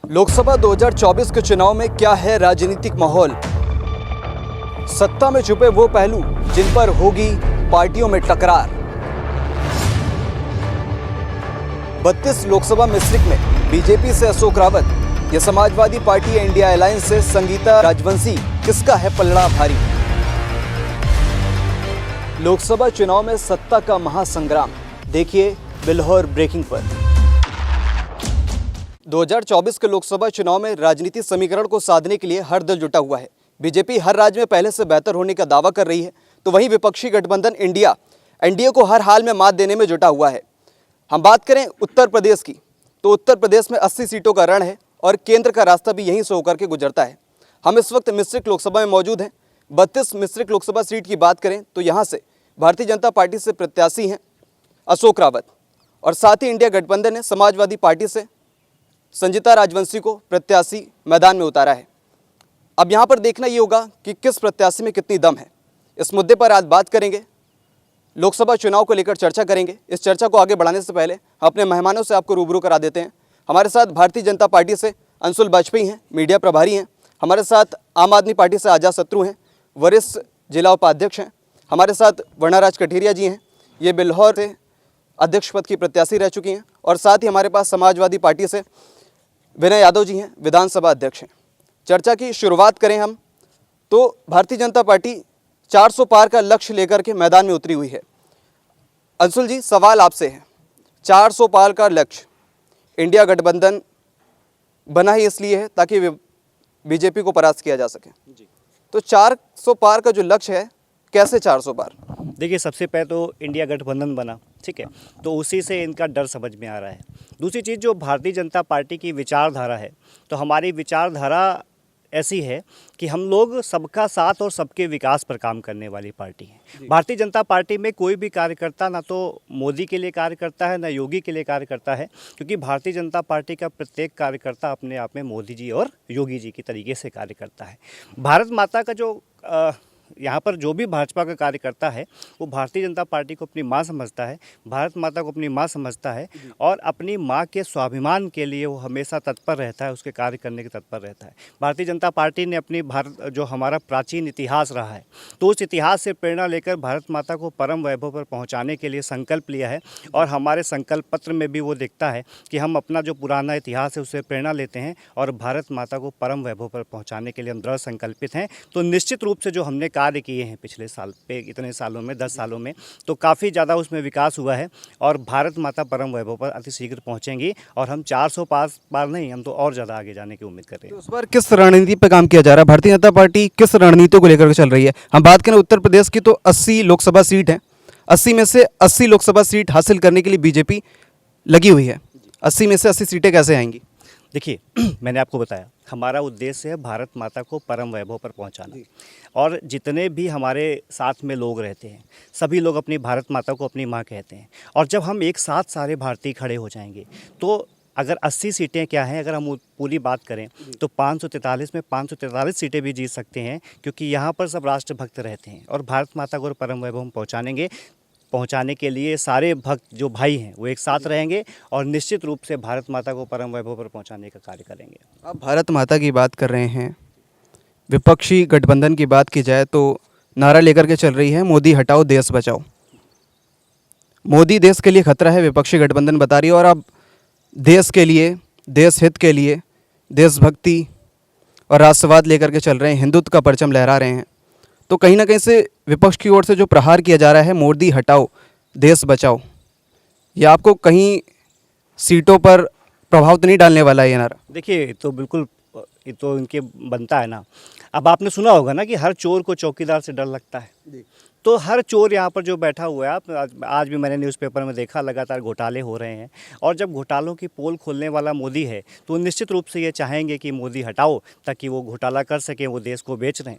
लोकसभा 2024 के चुनाव में क्या है राजनीतिक माहौल? सत्ता में छुपे वो पहलू जिन पर होगी पार्टियों में टकरार। 32 लोकसभा मिश्रिक में बीजेपी से अशोक रावत या समाजवादी पार्टी इंडिया अलायंस से संगीता राजवंशी, किसका है पलड़ा भारी? लोकसभा चुनाव में सत्ता का महासंग्राम, देखिए बिल्हौर ब्रेकिंग पर। 2024 के लोकसभा चुनाव में राजनीतिक समीकरण को साधने के लिए हर दल जुटा हुआ है। बीजेपी हर राज्य में पहले से बेहतर होने का दावा कर रही है, तो वहीं विपक्षी गठबंधन एनडीए को हर हाल में मात देने में जुटा हुआ है। हम बात करें उत्तर प्रदेश की, तो उत्तर प्रदेश में 80 सीटों का रण है और केंद्र का रास्ता भी यहीं से होकर के गुजरता है। हम इस वक्त मिश्रिक लोकसभा में मौजूद हैं। 32 मिश्रिक लोकसभा सीट की बात करें तो यहाँ से भारतीय जनता पार्टी से प्रत्याशी हैं अशोक रावत, और साथ ही इंडिया गठबंधन ने समाजवादी पार्टी से संगीता राजवंशी को प्रत्याशी मैदान में उतारा है। अब यहाँ पर देखना ये होगा कि किस प्रत्याशी में कितनी दम है। इस मुद्दे पर आज बात करेंगे, लोकसभा चुनाव को लेकर चर्चा करेंगे। इस चर्चा को आगे बढ़ाने से पहले हम अपने मेहमानों से आपको रूबरू करा देते हैं। हमारे साथ भारतीय जनता पार्टी से अंशुल वाजपेयी हैं, मीडिया प्रभारी हैं। हमारे साथ आम आदमी पार्टी से आजाद शत्रु हैं, वरिष्ठ जिला उपाध्यक्ष हैं। हमारे साथ वर्णाराज कठेरिया जी हैं, ये बिल्हौर से अध्यक्ष पद की प्रत्याशी रह चुकी हैं। और साथ ही हमारे पास समाजवादी पार्टी से विनय यादव जी हैं, विधानसभा अध्यक्ष हैं। चर्चा की शुरुआत करें हम तो भारतीय जनता पार्टी 400 पार का लक्ष्य लेकर के मैदान में उतरी हुई है। अंशुल जी, सवाल आपसे है, 400 पार का लक्ष्य इंडिया गठबंधन बना ही इसलिए है ताकि बीजेपी को परास्त किया जा सके जी। तो 400 पार का जो लक्ष्य है, कैसे 400 पार? देखिए, सबसे पहले तो इंडिया गठबंधन बना, ठीक है, तो उसी से इनका डर समझ में आ रहा है। दूसरी चीज़, जो भारतीय जनता पार्टी की विचारधारा है, तो हमारी विचारधारा ऐसी है कि हम लोग सबका साथ और सबके विकास पर काम करने वाली पार्टी है। भारतीय जनता पार्टी में कोई भी कार्यकर्ता ना तो मोदी के लिए कार्य करता है, ना योगी के लिए कार्य करता है, क्योंकि भारतीय जनता पार्टी का प्रत्येक कार्यकर्ता अपने आप में मोदी जी और योगी जी की तरीके से कार्य करता है। भारत माता का जो यहाँ पर जो भी भाजपा का कार्यकर्ता है, वो भारतीय जनता पार्टी को अपनी माँ समझता है, भारत माता को अपनी माँ समझता है, और अपनी माँ के स्वाभिमान के लिए वो हमेशा तत्पर रहता है, उसके कार्य करने के तत्पर रहता है। भारतीय जनता पार्टी ने अपनी जो हमारा प्राचीन इतिहास रहा है, तो उस इतिहास से प्रेरणा लेकर भारत माता को परम वैभव पर पहुँचाने के लिए संकल्प लिया है। और हमारे संकल्प पत्र में भी वो दिखता है कि हम अपना जो पुराना इतिहास है उससे प्रेरणा लेते हैं और भारत माता को परम वैभव पर पहुँचाने के लिए हम दृढ़ संकल्पित हैं। तो निश्चित रूप से जो हमने कार्य किए हैं पिछले साल पे, इतने सालों में, 10 सालों में, तो काफ़ी ज़्यादा उसमें विकास हुआ है और भारत माता परम वैभव पर अतिशीघ्र पहुंचेंगी। और हम 400 पार नहीं, हम तो और ज़्यादा आगे जाने की उम्मीद कर रहे हैं। तो उस पर किस रणनीति पर काम किया जा रहा है? भारतीय जनता पार्टी किस रणनीति को लेकर चल रही है? हम बात करें उत्तर प्रदेश की, तो 80 लोकसभा सीट है। 80 में से 80 लोकसभा सीट हासिल करने के लिए बीजेपी लगी हुई है। 80 में से 80 सीटें कैसे आएंगी? देखिए, मैंने आपको बताया, हमारा उद्देश्य है भारत माता को परम वैभव पर पहुंचाना। और जितने भी हमारे साथ में लोग रहते हैं, सभी लोग अपनी भारत माता को अपनी माँ कहते हैं। और जब हम एक साथ सारे भारतीय खड़े हो जाएंगे, तो अगर 80 सीटें क्या हैं, अगर हम पूरी बात करें तो 543 में 543 सीटें भी जीत सकते हैं, क्योंकि यहाँ पर सब राष्ट्रभक्त रहते हैं। और भारत माता को परम वैभव हम पहुंचाने के लिए सारे भक्त जो भाई हैं वो एक साथ रहेंगे और निश्चित रूप से भारत माता को परम वैभव पर पहुंचाने का कार्य करेंगे। आप भारत माता की बात कर रहे हैं, विपक्षी गठबंधन की बात की जाए तो नारा लेकर के चल रही है, मोदी हटाओ देश बचाओ। मोदी देश के लिए खतरा है, विपक्षी गठबंधन बता रही है। और अब देश के लिए, देश हित के लिए, देशभक्ति और राष्ट्रवाद लेकर के चल रहे हैं, हिंदुत्व का परचम लहरा रहे हैं। तो कहीं ना कहीं से विपक्ष की ओर से जो प्रहार किया जा रहा है, मोदी हटाओ देश बचाओ, ये आपको कहीं सीटों पर प्रभाव तो नहीं डालने वाला है ये नारा? देखिए, तो बिल्कुल, ये तो इनके बनता है ना। अब आपने सुना होगा ना कि हर चोर को चौकीदार से डर लगता है। तो हर चोर यहाँ पर जो बैठा हुआ है, आज भी मैंने न्यूज़पेपर में देखा, लगातार घोटाले हो रहे हैं। और जब घोटालों की पोल खोलने वाला मोदी है, तो निश्चित रूप से ये चाहेंगे कि मोदी हटाओ, ताकि वो घोटाला कर सकें। वो देश को बेचते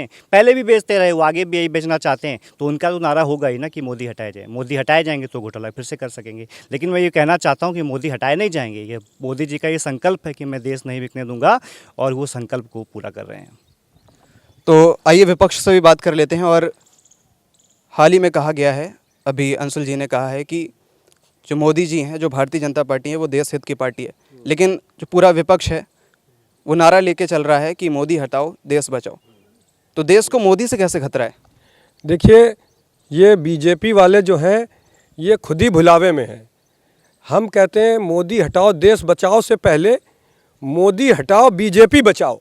हैं, पहले भी बेचते रहे, वो आगे भी यही बेचना चाहते हैं। तो उनका तो नारा होगा ही ना कि मोदी हटाए जाए। मोदी हटाए जाएंगे तो घोटाला फिर से कर सकेंगे। लेकिन मैं ये कहना चाहता हूँ कि मोदी हटाए नहीं जाएंगे। ये मोदी जी का ये संकल्प है कि मैं देश नहीं बिकने दूंगा, और वो संकल्प को पूरा कर रहे हैं। तो आइए विपक्ष से भी बात कर लेते हैं। और हाल ही में कहा गया है, अभी अंशुल जी ने कहा है कि जो मोदी जी हैं, जो भारतीय जनता पार्टी है, वो देश हित की पार्टी है। लेकिन जो पूरा विपक्ष है वो नारा लेके चल रहा है कि मोदी हटाओ देश बचाओ। तो देश को मोदी से कैसे खतरा है? देखिए, ये बीजेपी वाले जो हैं ये खुद ही भुलावे में हैं। हम कहते हैं मोदी हटाओ देश बचाओ से पहले मोदी हटाओ बीजेपी बचाओ,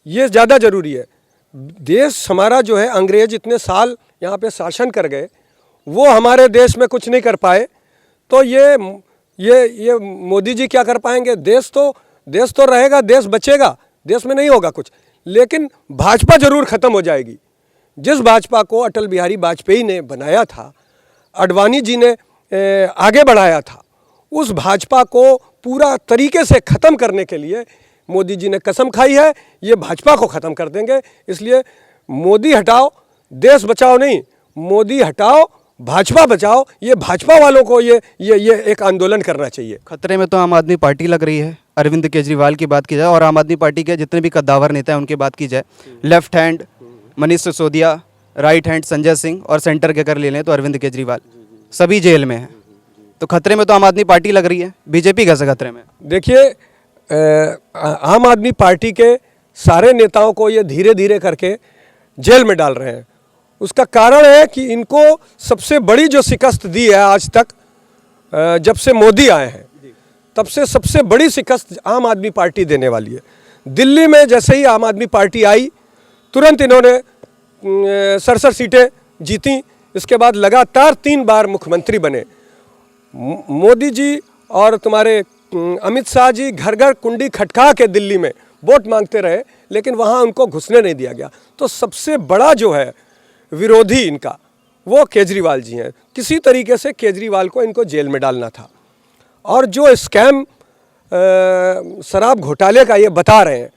ये ज़्यादा ज़रूरी है। देश हमारा जो है, अंग्रेज इतने साल यहाँ पे शासन कर गए, वो हमारे देश में कुछ नहीं कर पाए, तो ये मोदी जी क्या कर पाएंगे? देश तो रहेगा, देश बचेगा, देश में नहीं होगा कुछ, लेकिन भाजपा जरूर ख़त्म हो जाएगी। जिस भाजपा को अटल बिहारी वाजपेयी ने बनाया था, अडवाणी जी ने आगे बढ़ाया था, उस भाजपा को पूरा तरीके से ख़त्म करने के लिए मोदी जी ने कसम खाई है, ये भाजपा को ख़त्म कर देंगे। इसलिए मोदी हटाओ देश बचाओ नहीं, मोदी हटाओ भाजपा बचाओ, ये भाजपा वालों को ये एक आंदोलन करना चाहिए। खतरे में तो आम आदमी पार्टी लग रही है। अरविंद केजरीवाल की बात की जाए और आम आदमी पार्टी के जितने भी कद्दावर नेता हैं उनकी बात की जाए, left hand Manish Sisodia, right hand Sanjay Singh और सेंटर के अगर ले लें तो अरविंद केजरीवाल, सभी जेल में हैं। तो खतरे में तो आम आदमी पार्टी लग रही है, बीजेपी कैसे खतरे में? देखिए, आम आदमी पार्टी के सारे नेताओं को ये धीरे धीरे करके जेल में डाल रहे हैं। उसका कारण है कि इनको सबसे बड़ी जो शिकस्त दी है आज तक, जब से मोदी आए हैं तब से सबसे बड़ी शिकस्त आम आदमी पार्टी देने वाली है। दिल्ली में जैसे ही आम आदमी पार्टी आई, तुरंत इन्होंने 67 सीटें जीती। इसके बाद लगातार 3 बार मुख्यमंत्री बने। मोदी जी और तुम्हारे अमित शाह जी घर घर कुंडी खटका के दिल्ली में वोट मांगते रहे, लेकिन वहाँ उनको घुसने नहीं दिया गया। तो सबसे बड़ा जो है विरोधी इनका, वो केजरीवाल जी हैं। किसी तरीके से केजरीवाल को इनको जेल में डालना था। और जो स्कैम शराब घोटाले का ये बता रहे हैं,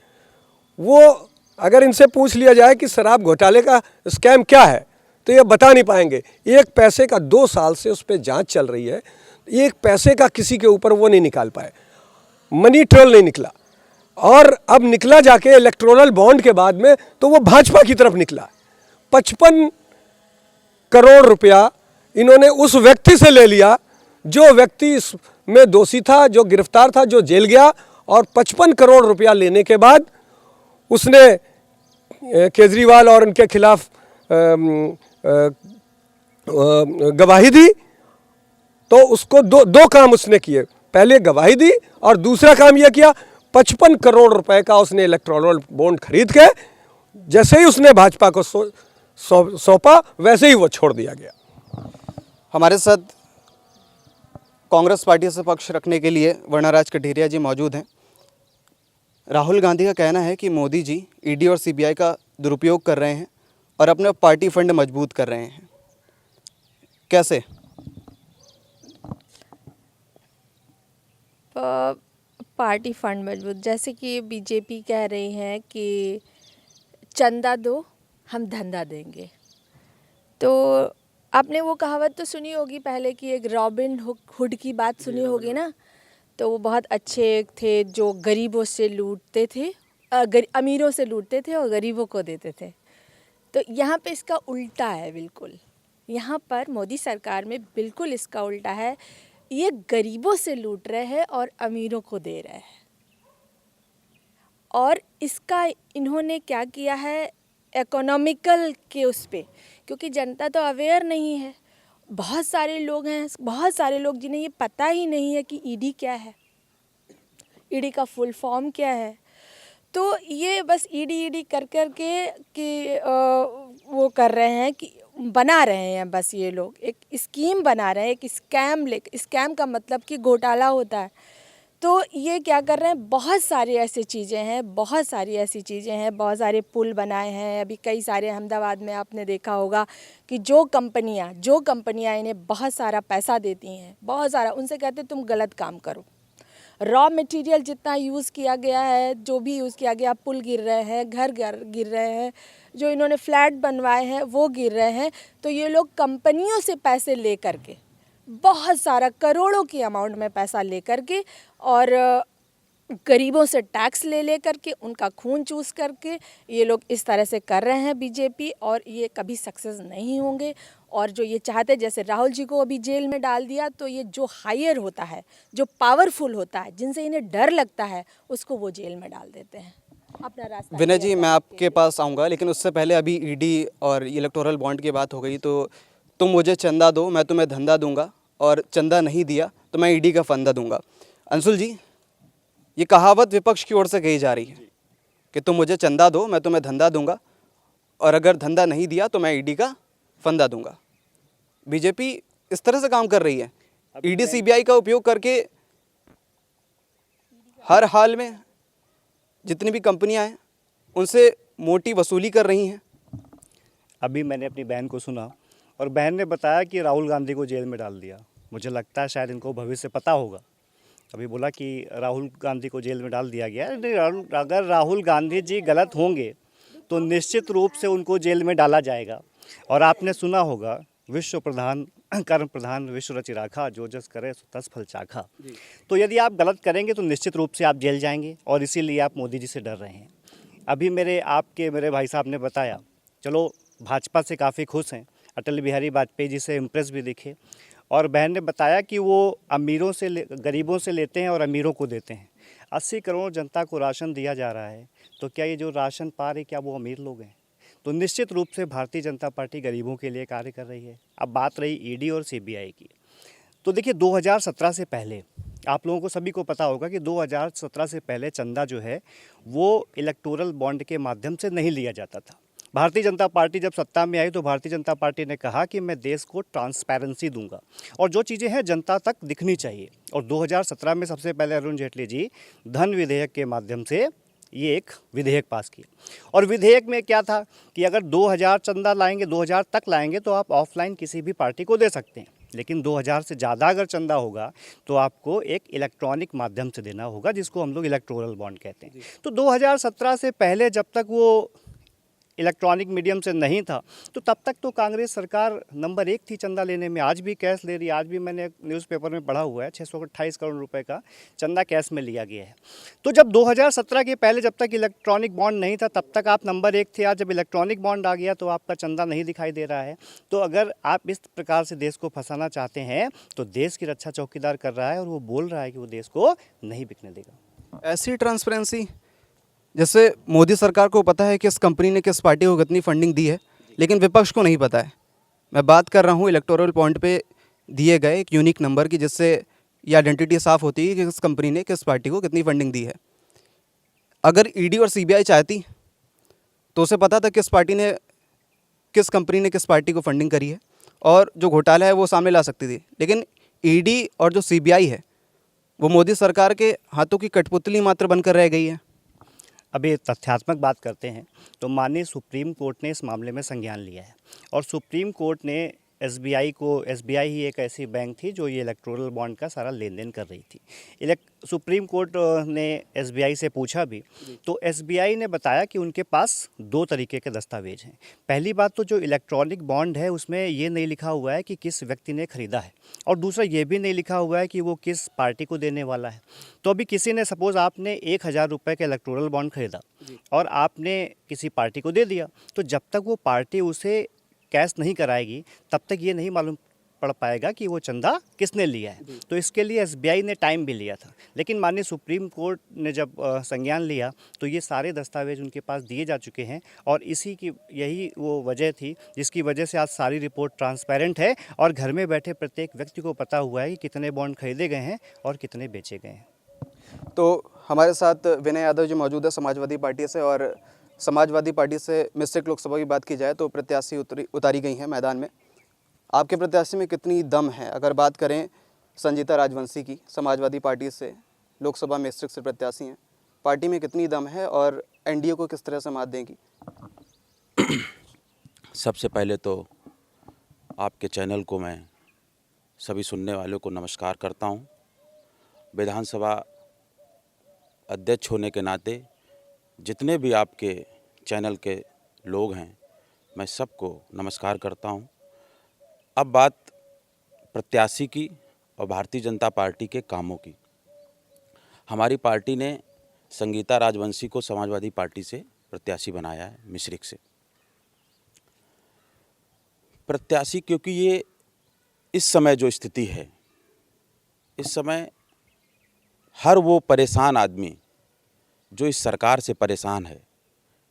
वो अगर इनसे पूछ लिया जाए कि शराब घोटाले का स्कैम क्या है, तो ये बता नहीं पाएंगे। 1 पैसे का 2 साल से उस पर जांच चल रही है, 1 पैसे का किसी के ऊपर वो नहीं निकाल पाए, मनी ट्रेल नहीं निकला। और अब निकला जाके इलेक्टोरल बॉन्ड के बाद में, तो वो भाजपा की तरफ निकला। 55 करोड़ रुपया इन्होंने उस व्यक्ति से ले लिया जो व्यक्ति इसमें दोषी था, जो गिरफ्तार था, जो जेल गया। और 55 करोड़ रुपया लेने के बाद उसने केजरीवाल और उनके खिलाफ गवाही दी। तो उसको दो काम उसने किए, पहले गवाही दी और दूसरा काम यह किया, 55 करोड़ रुपए का उसने इलेक्टोरल बॉन्ड खरीद के जैसे ही उसने भाजपा को सौंपा, वैसे ही वो छोड़ दिया गया। हमारे साथ कांग्रेस पार्टी से पक्ष रखने के लिए वर्णाराज कठेरिया जी मौजूद हैं। राहुल गांधी का कहना है कि मोदी जी ईडी और सीबीआई का दुरुपयोग कर रहे हैं और अपने पार्टी फंड मजबूत कर रहे हैं। कैसे? पार्टी फंड मजबूत, जैसे कि बीजेपी कह रही है कि चंदा दो हम धंधा देंगे। तो आपने वो कहावत तो सुनी होगी पहले कि एक रॉबिन हुड की बात सुनी होगी ना। तो वो बहुत अच्छे थे जो गरीबों से लूटते थे, अमीरों से लूटते थे और गरीबों को देते थे। तो यहाँ पे इसका उल्टा है बिल्कुल। यहाँ पर मोदी सरकार में बिल्कुल इसका उल्टा है। ये गरीबों से लूट रहे हैं और अमीरों को दे रहे हैं। और इसका इन्होंने क्या किया है, इकोनॉमिकल के उस पे, क्योंकि जनता तो अवेयर नहीं है। बहुत सारे लोग हैं, बहुत सारे लोग जिन्हें ये पता ही नहीं है कि ईडी क्या है, ईडी का फुल फॉर्म क्या है। तो ये बस ईडी कर कर के कि वो कर रहे हैं कि बना रहे हैं, बस ये लोग एक स्कीम बना रहे हैं, एक स्कैम का मतलब कि घोटाला होता है। तो ये क्या कर रहे हैं, बहुत सारी ऐसी चीज़ें हैं, बहुत सारे पुल बनाए हैं। अभी कई सारे अहमदाबाद में आपने देखा होगा कि जो कंपनियां इन्हें बहुत सारा पैसा देती हैं, बहुत सारा, उनसे कहते तुम गलत काम करो। रॉ मटेरियल जितना यूज़ किया गया है, जो भी यूज़ किया गया, पुल गिर रहे हैं, घर गिर रहे हैं, जो इन्होंने फ्लैट बनवाए हैं वो गिर रहे हैं। तो ये लोग कंपनियों से पैसे ले करके, बहुत सारा करोड़ों की अमाउंट में पैसा ले करके, और गरीबों से टैक्स ले ले करके उनका खून चूस करके ये लोग इस तरह से कर रहे हैं बीजेपी, और ये कभी सक्सेस नहीं होंगे। और जो ये चाहते, जैसे राहुल जी को अभी जेल में डाल दिया, तो ये जो हायर होता है, जो पावरफुल होता है, जिनसे इन्हें डर लगता है, उसको वो जेल में डाल देते हैं। अपना रास्ता विनय क्लियर जी, मैं करने आपके के लिए। पास आऊँगा, लेकिन उससे पहले अभी ईडी और इलेक्टोरल बॉन्ड की बात हो गई, तो तुम मुझे चंदा दो मैं तुम्हें धंधा दूंगा, और चंदा नहीं दिया तो मैं ईडी का फंदा दूंगा। अंशुल जी, ये कहावत विपक्ष की ओर से कही जा रही है कि तुम मुझे चंदा दो मैं तुम्हें धंधा दूंगा, और अगर धंधा नहीं दिया तो मैं ईडी का फंदा दूंगा। बीजेपी इस तरह से काम कर रही है, ईडी सीबीआई का उपयोग करके हर हाल में जितनी भी कंपनियां हैं उनसे मोटी वसूली कर रही हैं। अभी मैंने अपनी बहन को सुना और बहन ने बताया कि राहुल गांधी को जेल में डाल दिया। मुझे लगता है शायद इनको भविष्य पता होगा। अभी बोला कि राहुल गांधी को जेल में डाल दिया गया है। अगर राहुल गांधी जी गलत होंगे तो निश्चित रूप से उनको जेल में डाला जाएगा। और आपने सुना होगा, विश्व प्रधान कर्म प्रधान विश्व रचि राखा, जो जस करे सो तस फल चाखा। तो यदि आप गलत करेंगे तो निश्चित रूप से आप जेल जाएंगे, और इसीलिए आप मोदी जी से डर रहे हैं। अभी मेरे भाई साहब ने बताया, चलो भाजपा से काफ़ी खुश हैं, अटल बिहारी वाजपेयी जी से इम्प्रेस भी दिखे। और बहन ने बताया कि वो अमीरों से गरीबों से लेते हैं और अमीरों को देते हैं। 80 करोड़ जनता को राशन दिया जा रहा है, तो क्या ये जो राशन पा रहे, क्या वो अमीर लोग हैं? तो निश्चित रूप से भारतीय जनता पार्टी गरीबों के लिए कार्य कर रही है। अब बात रही ईडी और सीबीआई की, तो देखिए 2017 से पहले आप लोगों को सभी को पता होगा कि 2017 से पहले चंदा जो है वो इलेक्टोरल बॉन्ड के माध्यम से नहीं लिया जाता था। भारतीय जनता पार्टी जब सत्ता में आई तो भारतीय जनता पार्टी ने कहा कि मैं देश को ट्रांसपेरेंसी दूंगा, और जो चीज़ें हैं जनता तक दिखनी चाहिए। और 2017 में सबसे पहले अरुण जेटली जी धन विधेयक के माध्यम से ये एक विधेयक पास किया। और विधेयक में क्या था कि अगर 2000 चंदा लाएंगे, 2000 तक लाएंगे तो आप ऑफलाइन किसी भी पार्टी को दे सकते हैं, लेकिन 2000 से ज़्यादा अगर चंदा होगा तो आपको एक इलेक्ट्रॉनिक माध्यम से देना होगा, जिसको हम लोग इलेक्टोरल बॉन्ड कहते हैं। तो 2017 से पहले जब तक वो इलेक्ट्रॉनिक मीडियम से नहीं था, तो तब तक तो कांग्रेस सरकार नंबर 1 थी चंदा लेने में। आज भी कैश ले रही है। आज भी मैंने न्यूज़पेपर में पढ़ा हुआ है 628 करोड़ रुपए का चंदा कैश में लिया गया है। तो जब 2017 के पहले जब तक इलेक्ट्रॉनिक बॉन्ड नहीं था तब तक आप नंबर 1 थे। आज जब इलेक्ट्रॉनिक बॉन्ड आ गया तो आपका चंदा नहीं दिखाई दे रहा है। तो अगर आप इस प्रकार से देश को फंसाना चाहते हैं तो देश की रक्षा चौकीदार कर रहा है, और वो बोल रहा है कि वो देश को नहीं बिकने देगा। ऐसी ट्रांसपेरेंसी, जैसे मोदी सरकार को पता है किस कंपनी ने किस पार्टी को कितनी फंडिंग दी है, लेकिन विपक्ष को नहीं पता है। मैं बात कर रहा हूँ इलेक्टोरल बॉन्ड पे दिए गए एक यूनिक नंबर की, जिससे ये आइडेंटिटी साफ होती है कि किस कंपनी ने किस पार्टी को कितनी फंडिंग दी है। अगर ईडी और सीबीआई चाहती तो उसे पता था किस पार्टी ने किस कंपनी ने किस पार्टी को फंडिंग करी है, और जो घोटाला है वो सामने ला सकती थी। लेकिन ईडी और जो सीबीआई है वो मोदी सरकार के हाथों की कठपुतली मात्र बनकर रह गई है। अभी तथ्यात्मक बात करते हैं तो माननीय सुप्रीम कोर्ट ने इस मामले में संज्ञान लिया है, और सुप्रीम कोर्ट ने एसबीआई ही एक ऐसी बैंक थी जो ये इलेक्टोरल बॉन्ड का सारा लेन देन कर रही थी। सुप्रीम कोर्ट ने एसबीआई से पूछा भी, तो एसबीआई ने बताया कि उनके पास 2 तरीके के दस्तावेज हैं। पहली बात तो जो इलेक्ट्रॉनिक बॉन्ड है उसमें ये नहीं लिखा हुआ है कि किस व्यक्ति ने खरीदा है, और दूसरा ये भी नहीं लिखा हुआ है कि वो किस पार्टी को देने वाला है। तो अभी किसी ने सपोज़ आपने 1000 रुपये का इलेक्टोरल बॉन्ड खरीदा और आपने किसी पार्टी को दे दिया, तो जब तक वो पार्टी उसे कैश नहीं कराएगी तब तक ये नहीं मालूम पड़ पाएगा कि वो चंदा किसने लिया है। तो इसके लिए एसबीआई ने टाइम भी लिया था, लेकिन माननीय सुप्रीम कोर्ट ने जब संज्ञान लिया तो ये सारे दस्तावेज उनके पास दिए जा चुके हैं, और यही वो वजह थी जिसकी वजह से आज सारी रिपोर्ट ट्रांसपेरेंट है, और घर में बैठे प्रत्येक व्यक्ति को पता हुआ है कि कितने बॉन्ड खरीदे गए हैं और कितने बेचे गए हैं। तो हमारे साथ विनय यादव जो मौजूद है समाजवादी पार्टी से, और समाजवादी पार्टी से मिश्रित लोकसभा की बात की जाए तो प्रत्याशी उतारी गई हैं मैदान में। आपके प्रत्याशी में कितनी दम है? अगर बात करें संजीता राजवंशी की, समाजवादी पार्टी से लोकसभा मिश्रित से प्रत्याशी हैं, पार्टी में कितनी दम है और एनडीए को किस तरह से मात देंगी? सबसे पहले तो आपके चैनल को मैं सभी सुनने वालों को नमस्कार करता हूं। विधानसभा अध्यक्ष होने के नाते जितने भी आपके चैनल के लोग हैं मैं सबको नमस्कार करता हूं। अब बात प्रत्याशी की और भारतीय जनता पार्टी के कामों की। हमारी पार्टी ने संगीता राजवंशी को समाजवादी पार्टी से प्रत्याशी बनाया है, मिश्रिख से प्रत्याशी, क्योंकि ये इस समय जो स्थिति है, इस समय हर वो परेशान आदमी जो इस सरकार से परेशान है,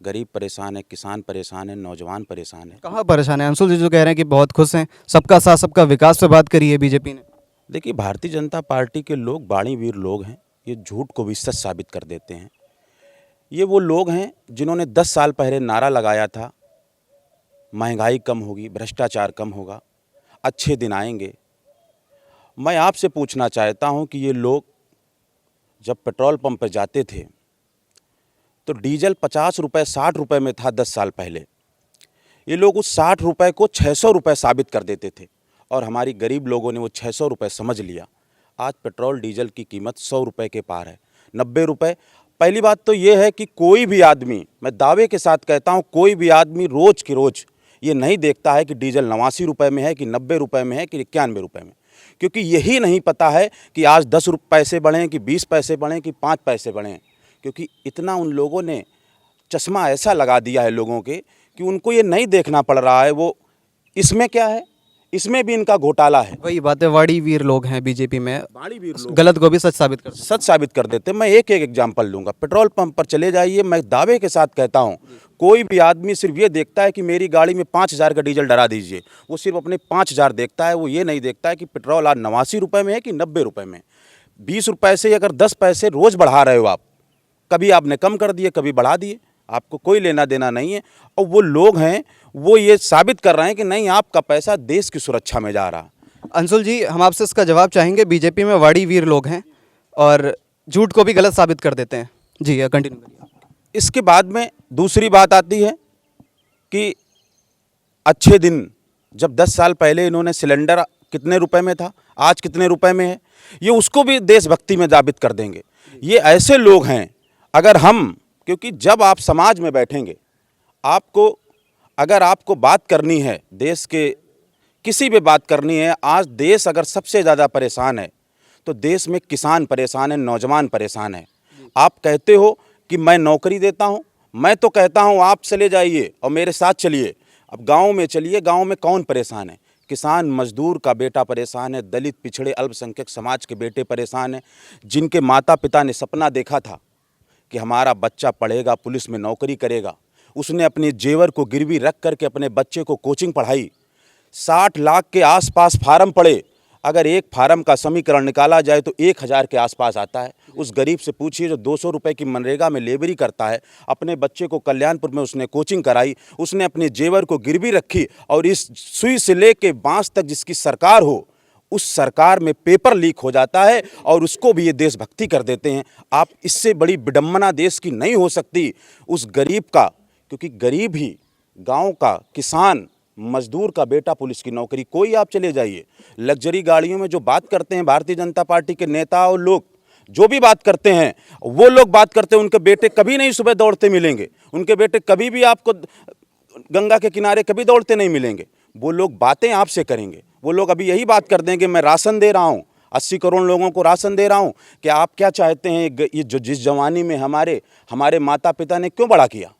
गरीब परेशान है, किसान परेशान है, नौजवान परेशान है। कहाँ परेशान है? अंशुल जी जो कह रहे हैं कि बहुत खुश हैं, सबका साथ सबका विकास पे बात करी है बीजेपी ने। देखिए, भारतीय जनता पार्टी के लोग बाणीवीर लोग हैं, ये झूठ को भी सच साबित कर देते हैं। ये वो लोग हैं जिन्होंने 10 साल पहले नारा लगाया था, महंगाई कम होगी, भ्रष्टाचार कम होगा, अच्छे दिन आएंगे। मैं आपसे पूछना चाहता हूं कि ये लोग जब पेट्रोल पंप पर जाते थे तो डीजल 50 रुपये 60 रुपये में था 10 साल पहले। ये लोग उस 60 रुपये को 600 रुपये साबित कर देते थे और हमारी गरीब लोगों ने वो 600 रुपये समझ लिया। आज पेट्रोल डीजल की कीमत 100 रुपये के पार है, 90 रुपये। पहली बात तो ये है कि कोई भी आदमी, मैं दावे के साथ कहता हूँ, कोई भी आदमी रोज़ की रोज़ ये नहीं देखता है कि डीजल 89 रुपये में है कि 90 रुपये में है कि 91 रुपये में, क्योंकि यही नहीं पता है कि आज 10 पैसे बढ़ें कि 20 पैसे बढ़ें कि 5 पैसे बढ़ें, क्योंकि इतना उन लोगों ने चश्मा ऐसा लगा दिया है लोगों के कि उनको ये नहीं देखना पड़ रहा है वो इसमें क्या है, इसमें भी इनका घोटाला है। वही बातें, वाड़ीवीर लोग हैं बीजेपी में, बाणीवीर लोग गलत को भी सच साबित कर सच साबित कर देते। मैं एक एक एग्जाम्पल लूँगा। पेट्रोल पंप पर चले जाइए, मैं दावे के साथ कहता हूँ, कोई भी आदमी सिर्फ ये देखता है कि मेरी गाड़ी में 5000 का डीजल डला दीजिए, वो सिर्फ अपने 5000 देखता है। वो ये नहीं देखता है कि पेट्रोल आज 89 रुपये में है कि 90 रुपये में। 20 रुपये से अगर 10 पैसे रोज़ बढ़ा रहे हो आप, कभी आपने कम कर दिए, कभी बढ़ा दिए, आपको कोई लेना देना नहीं है। और वो लोग हैं, वो ये साबित कर रहे हैं कि नहीं, आपका पैसा देश की सुरक्षा में जा रहा है। अंशुल जी, हम आपसे इसका जवाब चाहेंगे। बीजेपी में वाड़ीवीर लोग हैं और झूठ को भी गलत साबित कर देते हैं। जी कंटिन्यू करिए। इसके बाद में दूसरी बात आती है कि अच्छे दिन, जब 10 साल पहले इन्होंने सिलेंडर कितने रुपए में था, आज कितने रुपए में है, ये उसको भी देशभक्ति में साबित कर देंगे। ये ऐसे लोग हैं, अगर हम, क्योंकि जब आप समाज में बैठेंगे, आपको अगर आपको बात करनी है, देश के किसी भी बात करनी है, आज देश अगर सबसे ज़्यादा परेशान है तो देश में किसान परेशान है, नौजवान परेशान है। आप कहते हो कि मैं नौकरी देता हूं, मैं तो कहता हूं आप चले जाइए और मेरे साथ चलिए। अब गांव में चलिए, गांव में कौन परेशान है? किसान मजदूर का बेटा परेशान है, दलित पिछड़े अल्पसंख्यक समाज के बेटे परेशान हैं, जिनके माता पिता ने सपना देखा था कि हमारा बच्चा पढ़ेगा, पुलिस में नौकरी करेगा। उसने अपने जेवर को गिरवी रख करके अपने बच्चे को कोचिंग पढ़ाई। 60 लाख के आसपास फार्म पड़े। अगर एक फार्म का समीकरण निकाला जाए तो 1000 के आसपास आता है। उस गरीब से पूछिए जो 200 रुपये की मनरेगा में लेबरी करता है, अपने बच्चे को कल्याणपुर में उसने कोचिंग कराई, उसने अपने जेवर को गिरवी रखी, और इस सुई से लेके बांस तक जिसकी सरकार हो, उस सरकार में पेपर लीक हो जाता है और उसको भी ये देशभक्ति कर देते हैं। आप, इससे बड़ी विडम्बना देश की नहीं हो सकती उस गरीब का, क्योंकि गरीब ही, गाँव का किसान मजदूर का बेटा पुलिस की नौकरी। कोई आप चले जाइए, लग्जरी गाड़ियों में जो बात करते हैं भारतीय जनता पार्टी के नेता और लोग, जो भी बात करते हैं, वो लोग बात करते हैं, उनके बेटे कभी नहीं सुबह दौड़ते मिलेंगे, उनके बेटे कभी भी आपको गंगा के किनारे कभी दौड़ते नहीं मिलेंगे। वो लोग बातें आपसे करेंगे, वो लोग अभी यही बात कर देंगे, मैं राशन दे रहा हूँ, 80 करोड़ लोगों को राशन दे रहा हूँ, कि आप क्या चाहते हैं, ये जो जिस जवानी में हमारे माता पिता ने क्यों बड़ा किया,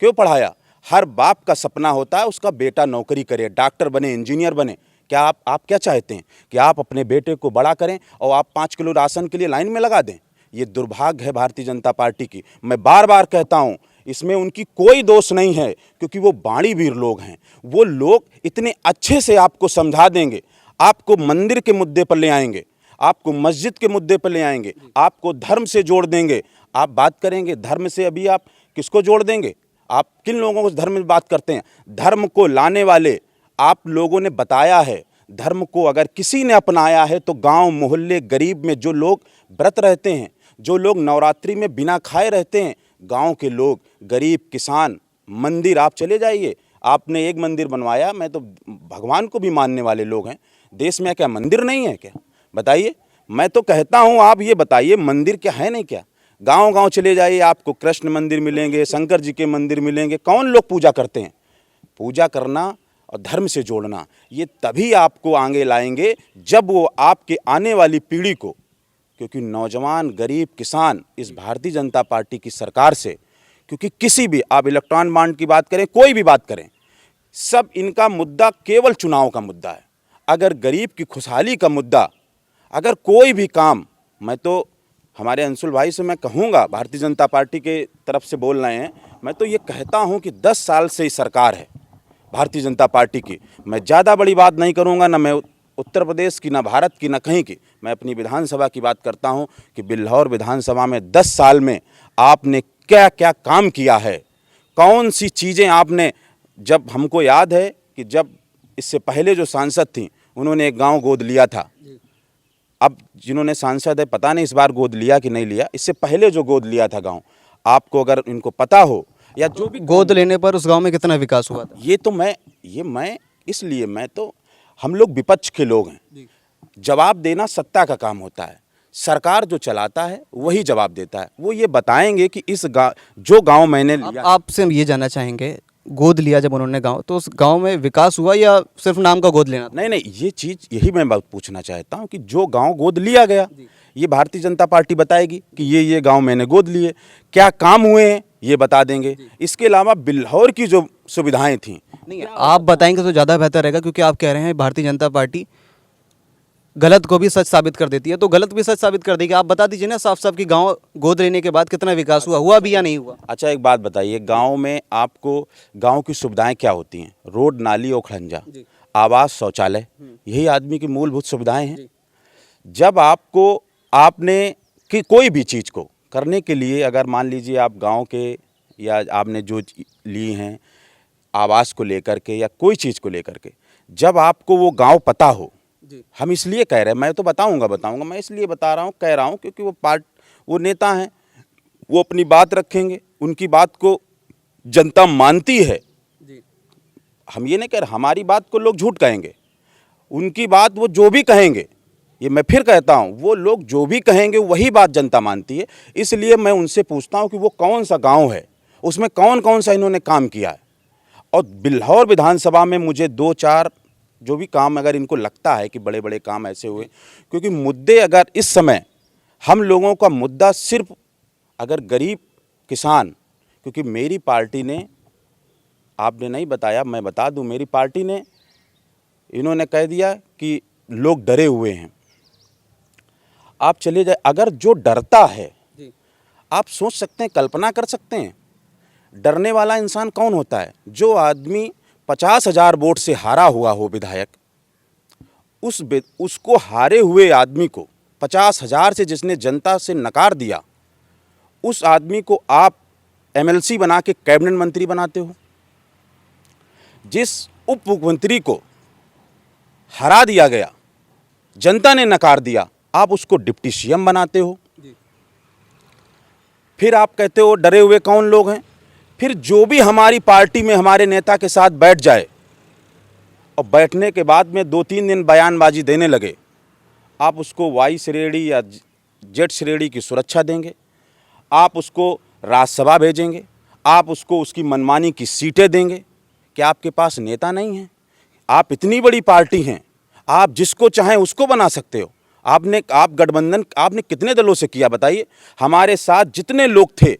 क्यों पढ़ाया। हर बाप का सपना होता है उसका बेटा नौकरी करे, डॉक्टर बने, इंजीनियर बने। क्या आप क्या चाहते हैं कि आप अपने बेटे को बड़ा करें और आप 5 किलो राशन के लिए लाइन में लगा दें? ये दुर्भाग्य है भारतीय जनता पार्टी की। मैं बार बार कहता हूँ, इसमें उनकी कोई दोष नहीं है, क्योंकि वो बाणीवीर लोग हैं। वो लोग इतने अच्छे से आपको समझा देंगे, आपको मंदिर के मुद्दे पर ले आएंगे, आपको मस्जिद के मुद्दे पर ले आएंगे, आपको धर्म से जोड़ देंगे। आप बात करेंगे धर्म से, अभी आप किसको जोड़ देंगे? आप किन लोगों को धर्म में बात करते हैं? धर्म को लाने वाले आप लोगों ने बताया है। धर्म को अगर किसी ने अपनाया है तो गांव मोहल्ले गरीब में जो लोग व्रत रहते हैं, जो लोग नवरात्रि में बिना खाए रहते हैं, गांव के लोग, गरीब, किसान, मंदिर आप चले जाइए। आपने एक मंदिर बनवाया, मैं तो भगवान को भी मानने वाले लोग हैं, देश में क्या मंदिर नहीं है क्या? बताइए। मैं तो कहता हूँ आप ये बताइए, मंदिर क्या है नहीं क्या? गांव गांव चले जाइए, आपको कृष्ण मंदिर मिलेंगे, शंकर जी के मंदिर मिलेंगे। कौन लोग पूजा करते हैं? पूजा करना और धर्म से जोड़ना, ये तभी आपको आगे लाएंगे जब वो आपके आने वाली पीढ़ी को क्योंकि नौजवान, गरीब, किसान इस भारतीय जनता पार्टी की सरकार से, क्योंकि किसी भी, आप इलेक्ट्रॉन बॉन्ड की बात करें, कोई भी बात करें, सब इनका मुद्दा केवल चुनाव का मुद्दा है। अगर गरीब की खुशहाली का मुद्दा, अगर कोई भी काम, मैं तो हमारे अंशुल भाई से मैं कहूँगा, भारतीय जनता पार्टी के तरफ से बोल रहे हैं, मैं तो ये कहता हूँ कि 10 साल से ही सरकार है भारतीय जनता पार्टी की। मैं ज़्यादा बड़ी बात नहीं करूँगा, ना मैं उत्तर प्रदेश की, ना भारत की, ना कहीं की, मैं अपनी विधानसभा की बात करता हूँ कि बिल्हौर विधानसभा में 10 साल में आपने क्या क्या काम किया है, कौन सी चीज़ें आपने, जब हमको याद है कि जब इससे पहले जो सांसद थी उन्होंने एक गांव गोद लिया था, अब जिन्होंने सांसद है पता नहीं इस बार गोद लिया कि नहीं लिया, इससे पहले जो गोद लिया था गांव, आपको अगर इनको पता हो या जो भी गोद लेने पर उस गांव में कितना विकास हुआ था? ये तो मैं इसलिए, मैं तो, हम लोग विपक्ष के लोग हैं, जवाब देना सत्ता का काम होता है, सरकार जो चलाता है वही जवाब देता है। वो ये बताएंगे कि इस जो गांव मैंने लिया, आपसे हम ये जानना चाहेंगे, गोद लिया जब उन्होंने गांव, तो उस गांव में विकास हुआ या सिर्फ नाम का गोद लेना था? नहीं, ये चीज़ यही मैं बात पूछना चाहता हूँ कि जो गांव गोद लिया गया, ये भारतीय जनता पार्टी बताएगी कि ये गांव मैंने गोद लिए, क्या काम हुए हैं ये बता देंगे। इसके अलावा बिल्हौर की जो सुविधाएं थी, नहीं, आप बताएंगे तो ज़्यादा बेहतर रहेगा, क्योंकि आप कह रहे हैं भारतीय जनता पार्टी गलत को भी सच साबित कर देती है, तो गलत भी सच साबित कर देगी। आप बता दीजिए ना साफ साफ कि गांव गोद लेने के बाद कितना विकास हुआ भी या नहीं हुआ? अच्छा एक बात बताइए, गांव में आपको गांव की सुविधाएं क्या होती हैं? रोड, नाली और खड़ंजा, आवास, शौचालय, यही आदमी की मूलभूत सुविधाएं हैं। जब आपने कि कोई भी चीज़ को करने के लिए, अगर मान लीजिए आप गांव के, या आपने जो ली हैं आवास को लेकर के या कोई चीज़ को लेकर के, जब आपको वो गांव पता हो, हम इसलिए कह रहे हैं, मैं तो बताऊंगा, मैं इसलिए बता रहा हूँ, कह रहा हूँ क्योंकि वो नेता हैं, वो अपनी बात रखेंगे, उनकी बात को जनता मानती है। हम ये नहीं कह रहे हमारी बात को लोग झूठ कहेंगे, उनकी बात वो जो भी कहेंगे, ये मैं फिर कहता हूँ, वो लोग जो भी कहेंगे वही बात जनता मानती है। इसलिए मैं उनसे पूछता हूँ कि वो कौन सा गाँव है, उसमें कौन कौन सा इन्होंने काम किया है। और बिल्हौर विधानसभा में मुझे 2-4 जो भी काम, अगर इनको लगता है कि बड़े बड़े काम ऐसे हुए, क्योंकि मुद्दे, अगर इस समय हम लोगों का मुद्दा सिर्फ अगर गरीब किसान, क्योंकि मेरी पार्टी ने, आपने नहीं बताया मैं बता दूं, मेरी पार्टी ने, इन्होंने कह दिया कि लोग डरे हुए हैं। आप चले जाए, अगर जो डरता है, आप सोच सकते हैं, कल्पना कर सकते हैं, डरने वाला इंसान कौन होता है? जो आदमी 50,000 वोट से हारा हुआ हो विधायक, उसको हारे हुए आदमी को 50,000 से जिसने जनता से नकार दिया, उस आदमी को आप एमएलसी बना के कैबिनेट मंत्री बनाते हो। जिस उप मुख्यमंत्री को हरा दिया गया, जनता ने नकार दिया, आप उसको डिप्टी सीएम बनाते हो। फिर आप कहते हो डरे हुए कौन लोग हैं? फिर जो भी हमारी पार्टी में हमारे नेता के साथ बैठ जाए और बैठने के बाद में 2-3 दिन बयानबाजी देने लगे, आप उसको वाई श्रेणी या जेड श्रेणी की सुरक्षा देंगे, आप उसको राज्यसभा भेजेंगे, आप उसको उसकी मनमानी की सीटें देंगे। क्या आपके पास नेता नहीं है? आप इतनी बड़ी पार्टी हैं, आप जिसको चाहें उसको बना सकते हो। आप गठबंधन आपने कितने दलों से किया बताइए? हमारे साथ जितने लोग थे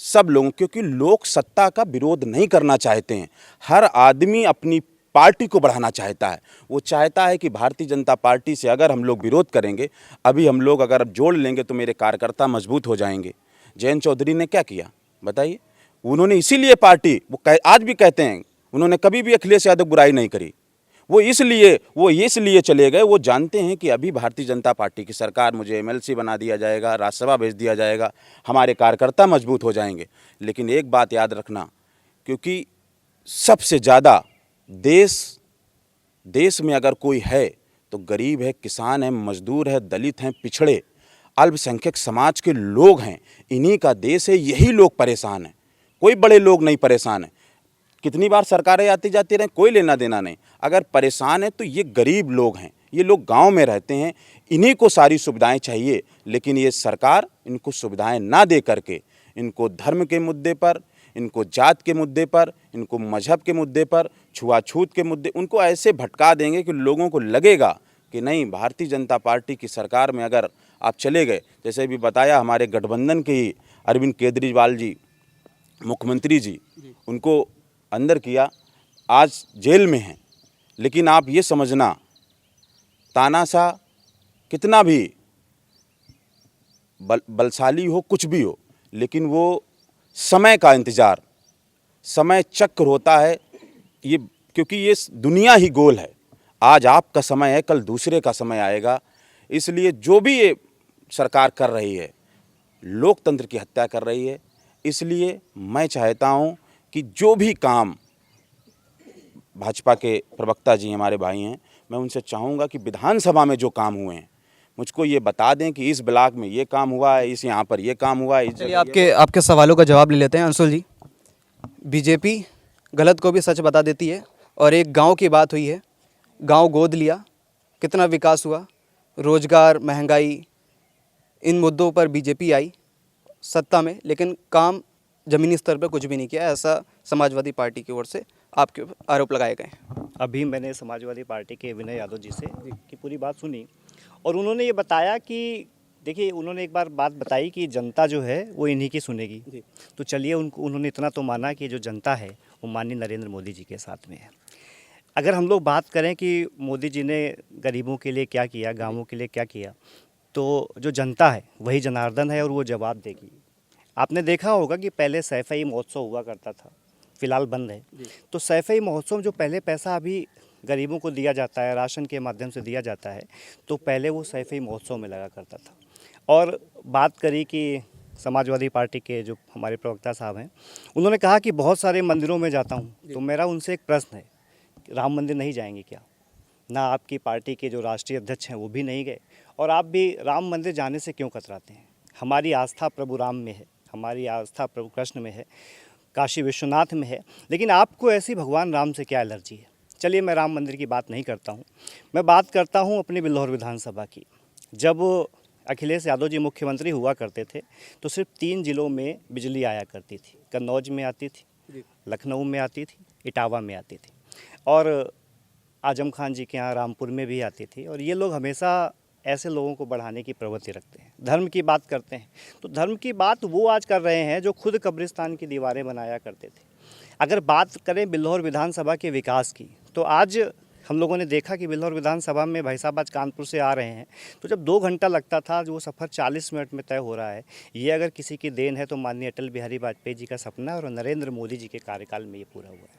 सब लोगों, क्योंकि लोग सत्ता का विरोध नहीं करना चाहते हैं, हर आदमी अपनी पार्टी को बढ़ाना चाहता है। वो चाहता है कि भारतीय जनता पार्टी से अगर हम लोग विरोध करेंगे, अभी हम लोग अगर जोड़ लेंगे तो मेरे कार्यकर्ता मजबूत हो जाएंगे। जयंत चौधरी ने क्या किया बताइए? उन्होंने इसीलिए पार्टी, आज भी कहते हैं, उन्होंने कभी भी अखिलेश यादव बुराई नहीं करी। वो इसलिए चले गए, वो जानते हैं कि अभी भारतीय जनता पार्टी की सरकार, मुझे एमएलसी बना दिया जाएगा, राज्यसभा भेज दिया जाएगा, हमारे कार्यकर्ता मजबूत हो जाएंगे। लेकिन एक बात याद रखना, क्योंकि सबसे ज़्यादा देश में अगर कोई है तो गरीब है, किसान है, मजदूर है, दलित हैं, पिछड़े अल्पसंख्यक समाज के लोग हैं। इन्हीं का देश है, यही लोग परेशान हैं, कोई बड़े लोग नहीं परेशान हैं। कितनी बार सरकारें आती जाती रहें, कोई लेना देना नहीं। अगर परेशान है तो ये गरीब लोग हैं, ये लोग गांव में रहते हैं, इन्हीं को सारी सुविधाएं चाहिए। लेकिन ये सरकार इनको सुविधाएं ना दे करके, इनको धर्म के मुद्दे पर, इनको जात के मुद्दे पर, इनको मजहब के मुद्दे पर, छुआछूत के मुद्दे, उनको ऐसे भटका देंगे कि लोगों को लगेगा कि नहीं, भारतीय जनता पार्टी की सरकार में अगर आप चले गए। जैसे भी बताया हमारे गठबंधन के ही अरविंद केजरीवाल जी मुख्यमंत्री जी, उनको अंदर किया, आज जेल में हैं। लेकिन आप ये समझना, तानाशाह कितना भी बलशाली हो, कुछ भी हो, लेकिन वो समय का इंतज़ार, समय चक्र होता है ये, क्योंकि ये दुनिया ही गोल है। आज आपका समय है, कल दूसरे का समय आएगा। इसलिए जो भी ये सरकार कर रही है, लोकतंत्र की हत्या कर रही है। इसलिए मैं चाहता हूँ कि जो भी काम भाजपा के प्रवक्ता जी हमारे भाई हैं, मैं उनसे चाहूँगा कि विधानसभा में जो काम हुए हैं मुझको ये बता दें कि इस ब्लॉक में ये काम हुआ है, इस यहाँ पर ये काम हुआ है। चलिए आपके सवालों का जवाब ले लेते हैं। अंशुल जी, बीजेपी गलत को भी सच बता देती है और एक गांव की बात हुई है, गांव गोद लिया, कितना विकास हुआ, रोजगार, महंगाई, इन मुद्दों पर बीजेपी आई सत्ता में, लेकिन काम ज़मीनी स्तर पर कुछ भी नहीं किया, ऐसा समाजवादी पार्टी की ओर से आपके ऊपर आरोप लगाए गए हैं। अभी मैंने समाजवादी पार्टी के विनय यादव जी से की पूरी बात सुनी और उन्होंने ये बताया कि देखिए, उन्होंने एक बार बात बताई कि जनता जो है वो इन्हीं की सुनेगी। तो चलिए, उन्होंने इतना तो माना कि जो जनता है वो माननीय नरेंद्र मोदी जी के साथ में है। अगर हम लोग बात करें कि मोदी जी ने गरीबों के लिए क्या किया, गाँवों के लिए क्या किया, तो जो जनता है वही जनार्दन है और वो जवाब देगी। आपने देखा होगा कि पहले सैफई महोत्सव हुआ करता था, फ़िलहाल बंद है। तो सैफई महोत्सव जो पहले पैसा अभी गरीबों को दिया जाता है, राशन के माध्यम से दिया जाता है, तो पहले वो सैफई महोत्सव में लगा करता था। और बात करी कि समाजवादी पार्टी के जो हमारे प्रवक्ता साहब हैं, उन्होंने कहा कि बहुत सारे मंदिरों में जाता हूँ, तो मेरा उनसे एक प्रश्न है, राम मंदिर नहीं जाएंगे क्या? ना आपकी पार्टी के जो राष्ट्रीय अध्यक्ष हैं वो भी नहीं गए, और आप भी राम मंदिर जाने से क्यों कतराते हैं? हमारी आस्था प्रभु राम में है, हमारी आस्था प्रभु कृष्ण में है, काशी विश्वनाथ में है, लेकिन आपको ऐसी भगवान राम से क्या एलर्जी है? चलिए, मैं राम मंदिर की बात नहीं करता हूँ, मैं बात करता हूँ अपनी बिल्हौर विधानसभा की। जब अखिलेश यादव जी मुख्यमंत्री हुआ करते थे तो सिर्फ 3 ज़िलों में बिजली आया करती थी। कन्नौज में आती थी, लखनऊ में आती थी, इटावा में आती थी, और आजम खान जी के यहाँ रामपुर में भी आती थी। और ये लोग हमेशा ऐसे लोगों को बढ़ाने की प्रवृत्ति रखते हैं। धर्म की बात करते हैं तो धर्म की बात वो आज कर रहे हैं जो खुद कब्रिस्तान की दीवारें बनाया करते थे। अगर बात करें बिल्हौर विधानसभा के विकास की, तो आज हम लोगों ने देखा कि बिल्हौर विधानसभा में भाई साहब आज कानपुर से आ रहे हैं, तो जब 2 घंटा लगता था, जो सफ़र 40 मिनट में तय हो रहा है। ये अगर किसी की देन है तो माननीय अटल बिहारी वाजपेयी जी का सपना है और नरेंद्र मोदी जी के कार्यकाल में ये पूरा हुआ है।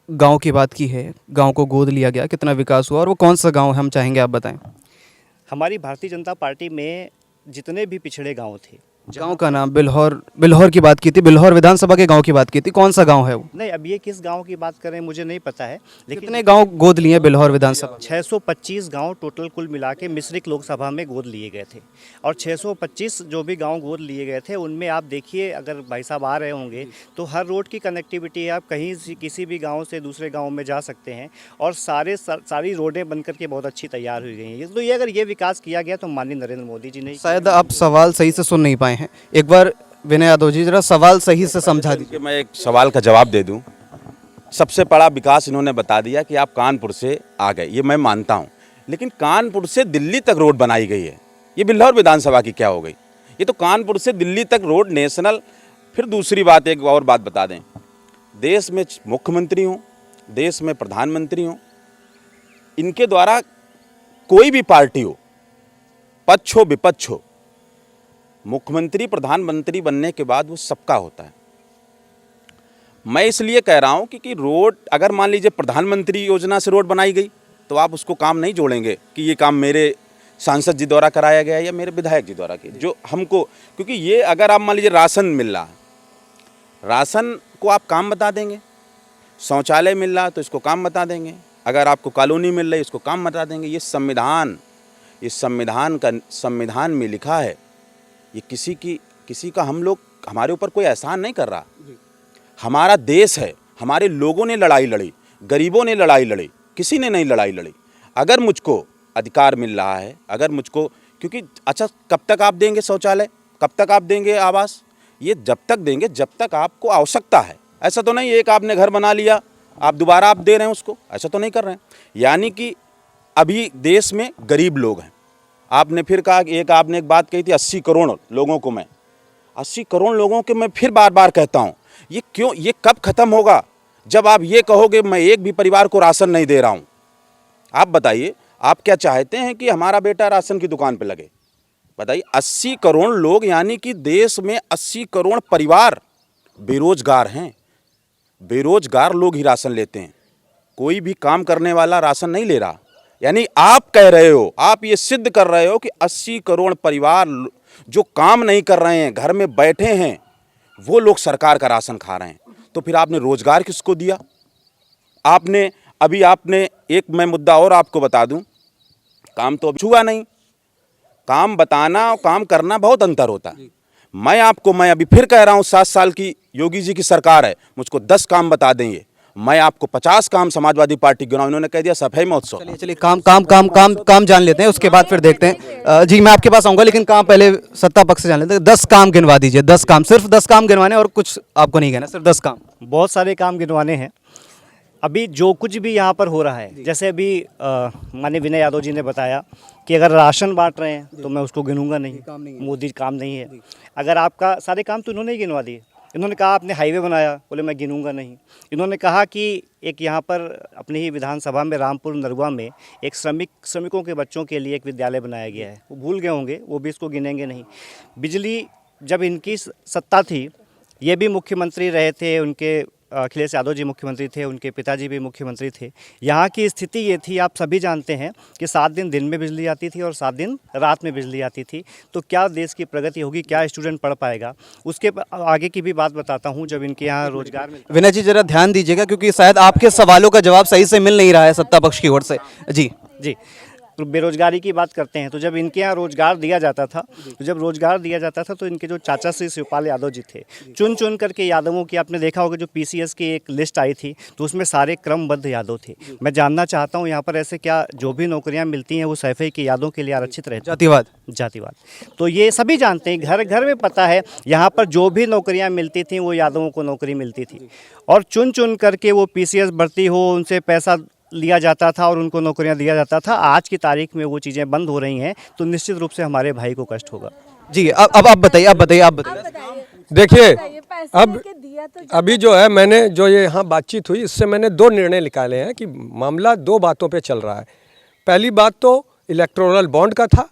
गांव की बात की है, गांव को गोद लिया गया, कितना विकास हुआ, और वो कौन सा गांव है, हम चाहेंगे आप बताएं। हमारी भारतीय जनता पार्टी में जितने भी पिछड़े गाँव थे, गांव का नाम बिल्हौर की बात की थी, बिल्हौर विधानसभा के गांव की बात की थी, कौन सा गांव है वो? नहीं, अब ये किस गांव की बात करें मुझे नहीं पता है, लेकिन कितने गांव गोद लिए बिल्हौर विधानसभा? 625 गांव टोटल कुल मिला के मिश्रिक लोकसभा में गोद लिए गए थे। और 625 जो भी गांव गोद लिए गए थे उनमें आप देखिए, अगर भाई साहब आ रहे होंगे तो हर रोड की कनेक्टिविटी है, आप कहीं से किसी भी गाँव से दूसरे गाँव में जा सकते हैं, और सारी रोडें बन करके बहुत अच्छी तैयार हुई गई हैं। तो ये अगर ये विकास किया गया तो माननीय नरेंद्र मोदी जी ने। शायद आप सवाल सही से सुन नहीं पाए हैं, एक बार विनय यादव जी जरा सवाल सही से समझा दीजिए। मैं एक सवाल का जवाब दे दूं। सबसे बड़ा विकास इन्होंने बता दिया कि आप कानपुर से आ गए, ये मैं मानता हूं, लेकिन कानपुर से दिल्ली तक रोड बनाई गई है, ये बिल्हौर विधानसभा की क्या हो गई? ये तो कानपुर से दिल्ली तक रोड नेशनल। फिर दूसरी बात, एक और बात बता दें, देश में मुख्यमंत्री हों, देश में प्रधानमंत्री हों, इनके द्वारा कोई भी पार्टी हो, पक्ष हो विपक्ष हो, मुख्यमंत्री प्रधानमंत्री बनने के बाद वो सबका होता है। मैं इसलिए कह रहा हूँ कि रोड, अगर मान लीजिए प्रधानमंत्री योजना से रोड बनाई गई तो आप उसको काम नहीं जोड़ेंगे कि ये काम मेरे सांसद जी द्वारा कराया गया है या मेरे विधायक जी द्वारा किया, जो हमको, क्योंकि ये अगर आप मान लीजिए राशन मिल रहा है, राशन को आप काम बता देंगे, शौचालय मिल रहा है तो इसको काम बता देंगे, अगर आपको कॉलोनी मिल रही है इसको काम बता देंगे। ये संविधान में लिखा है, ये किसी का हमारे ऊपर कोई एहसान नहीं कर रहा। हमारा देश है, हमारे लोगों ने लड़ाई लड़ी, गरीबों ने लड़ाई लड़ी, किसी ने नहीं लड़ाई लड़ी। अगर मुझको अधिकार मिल रहा है, अगर मुझको, क्योंकि अच्छा कब तक आप देंगे शौचालय, कब तक आप देंगे आवास? ये जब तक देंगे जब तक आपको आवश्यकता है। ऐसा तो नहीं एक आपने घर बना लिया आप दोबारा आप दे रहे हैं उसको, ऐसा तो नहीं कर रहे हैं। यानी कि अभी देश में गरीब लोग हैं, आपने फिर कहा कि आपने एक बात कही थी 80 करोड़ लोगों को मैं 80 करोड़ लोगों के मैं फिर बार बार कहता हूँ, ये क्यों, ये कब खत्म होगा जब आप ये कहोगे मैं एक भी परिवार को राशन नहीं दे रहा हूँ। आप बताइए, आप क्या चाहते हैं कि हमारा बेटा राशन की दुकान पे लगे? बताइए, 80 करोड़ लोग यानी कि देश में 80 करोड़ परिवार बेरोजगार हैं। बेरोजगार लोग ही राशन लेते हैं, कोई भी काम करने वाला राशन नहीं ले रहा। यानी आप कह रहे हो, आप ये सिद्ध कर रहे हो कि 80 करोड़ परिवार जो काम नहीं कर रहे हैं, घर में बैठे हैं, वो लोग सरकार का राशन खा रहे हैं। तो फिर आपने रोजगार किसको दिया? आपने एक मैं मुद्दा और आपको बता दूं, काम तो अब छुआ नहीं। काम बताना और काम करना बहुत अंतर होता है। मैं अभी फिर कह रहा हूं, 7 साल की योगी जी की सरकार है, मुझको 10 काम बता देंगे, मैं आपको 50 काम समाजवादी पार्टी गिनाऊं। इन्होंने कह दिया सफाई महोत्सव। चलिए काम जान लेते हैं, उसके बाद फिर देखते हैं। जी मैं आपके पास आऊंगा, लेकिन काम पहले सत्ता पक्ष से जान लेते हैं। 10 काम गिनवा दीजिए, 10 काम, सिर्फ 10 काम गिनवाने और कुछ आपको नहीं कहना, सिर्फ 10 काम। बहुत सारे काम गिनवाने हैं। अभी जो कुछ भी यहाँ पर हो रहा है, जैसे अभी माननीय विनय यादव जी ने बताया कि अगर राशन बांट रहे हैं तो मैं उसको गिनूंगा नहीं, मोदी काम नहीं है। अगर आपका सारे काम तो इन्होंने ही गिनवा दिए। इन्होंने कहा आपने हाईवे बनाया, बोले मैं गिनूंगा नहीं। इन्होंने कहा कि एक यहाँ पर अपनी ही विधानसभा में रामपुर नरवा में एक श्रमिकों के बच्चों के लिए एक विद्यालय बनाया गया है, वो भूल गए होंगे, वो भी इसको गिनेंगे नहीं। बिजली, जब इनकी सत्ता थी, ये भी मुख्यमंत्री रहे थे, उनके अखिलेश यादव जी मुख्यमंत्री थे, उनके पिताजी भी मुख्यमंत्री थे। यहाँ की स्थिति ये थी, आप सभी जानते हैं कि 7 दिन में बिजली आती थी और 7 दिन रात में बिजली आती थी। तो क्या देश की प्रगति होगी, क्या स्टूडेंट पढ़ पाएगा? उसके आगे की भी बात बताता हूँ। जब इनके यहाँ रोजगार मिलता, विनय जी जरा ध्यान दीजिएगा, क्योंकि शायद आपके सवालों का जवाब सही से मिल नहीं रहा है सत्ता पक्ष की ओर से। जी तो बेरोजगारी की बात करते हैं, तो जब इनके यहाँ रोजगार दिया जाता था, तो इनके जो चाचा श्री शिवपाल यादव जी थे, चुन करके यादवों की, आपने देखा होगा जो पीसीएस की एक लिस्ट आई थी, तो उसमें सारे क्रमबद्ध यादव थे। मैं जानना चाहता हूँ यहाँ पर ऐसे क्या जो भी नौकरियाँ मिलती हैं वो सैफई के यादों के लिए आरक्षित रहती? जातिवाद तो ये सभी जानते हैं, घर घर में पता है। यहाँ पर जो भी नौकरियाँ मिलती थी वो यादवों को नौकरी मिलती थी, और चुन करके वो पीसीएस भर्ती हो, उनसे पैसा लिया जाता था और उनको नौकरियां दिया जाता था। आज की तारीख में वो चीज़ें बंद हो रही हैं, तो निश्चित रूप से हमारे भाई को कष्ट होगा। जी अब आप बताइए। देखिए, अब अभी जो है, मैंने जो ये यहाँ बातचीत हुई, इससे मैंने 2 निर्णय निकाले हैं कि मामला 2 बातों पे चल रहा है। पहली बात तो इलेक्टोरल बॉन्ड का था,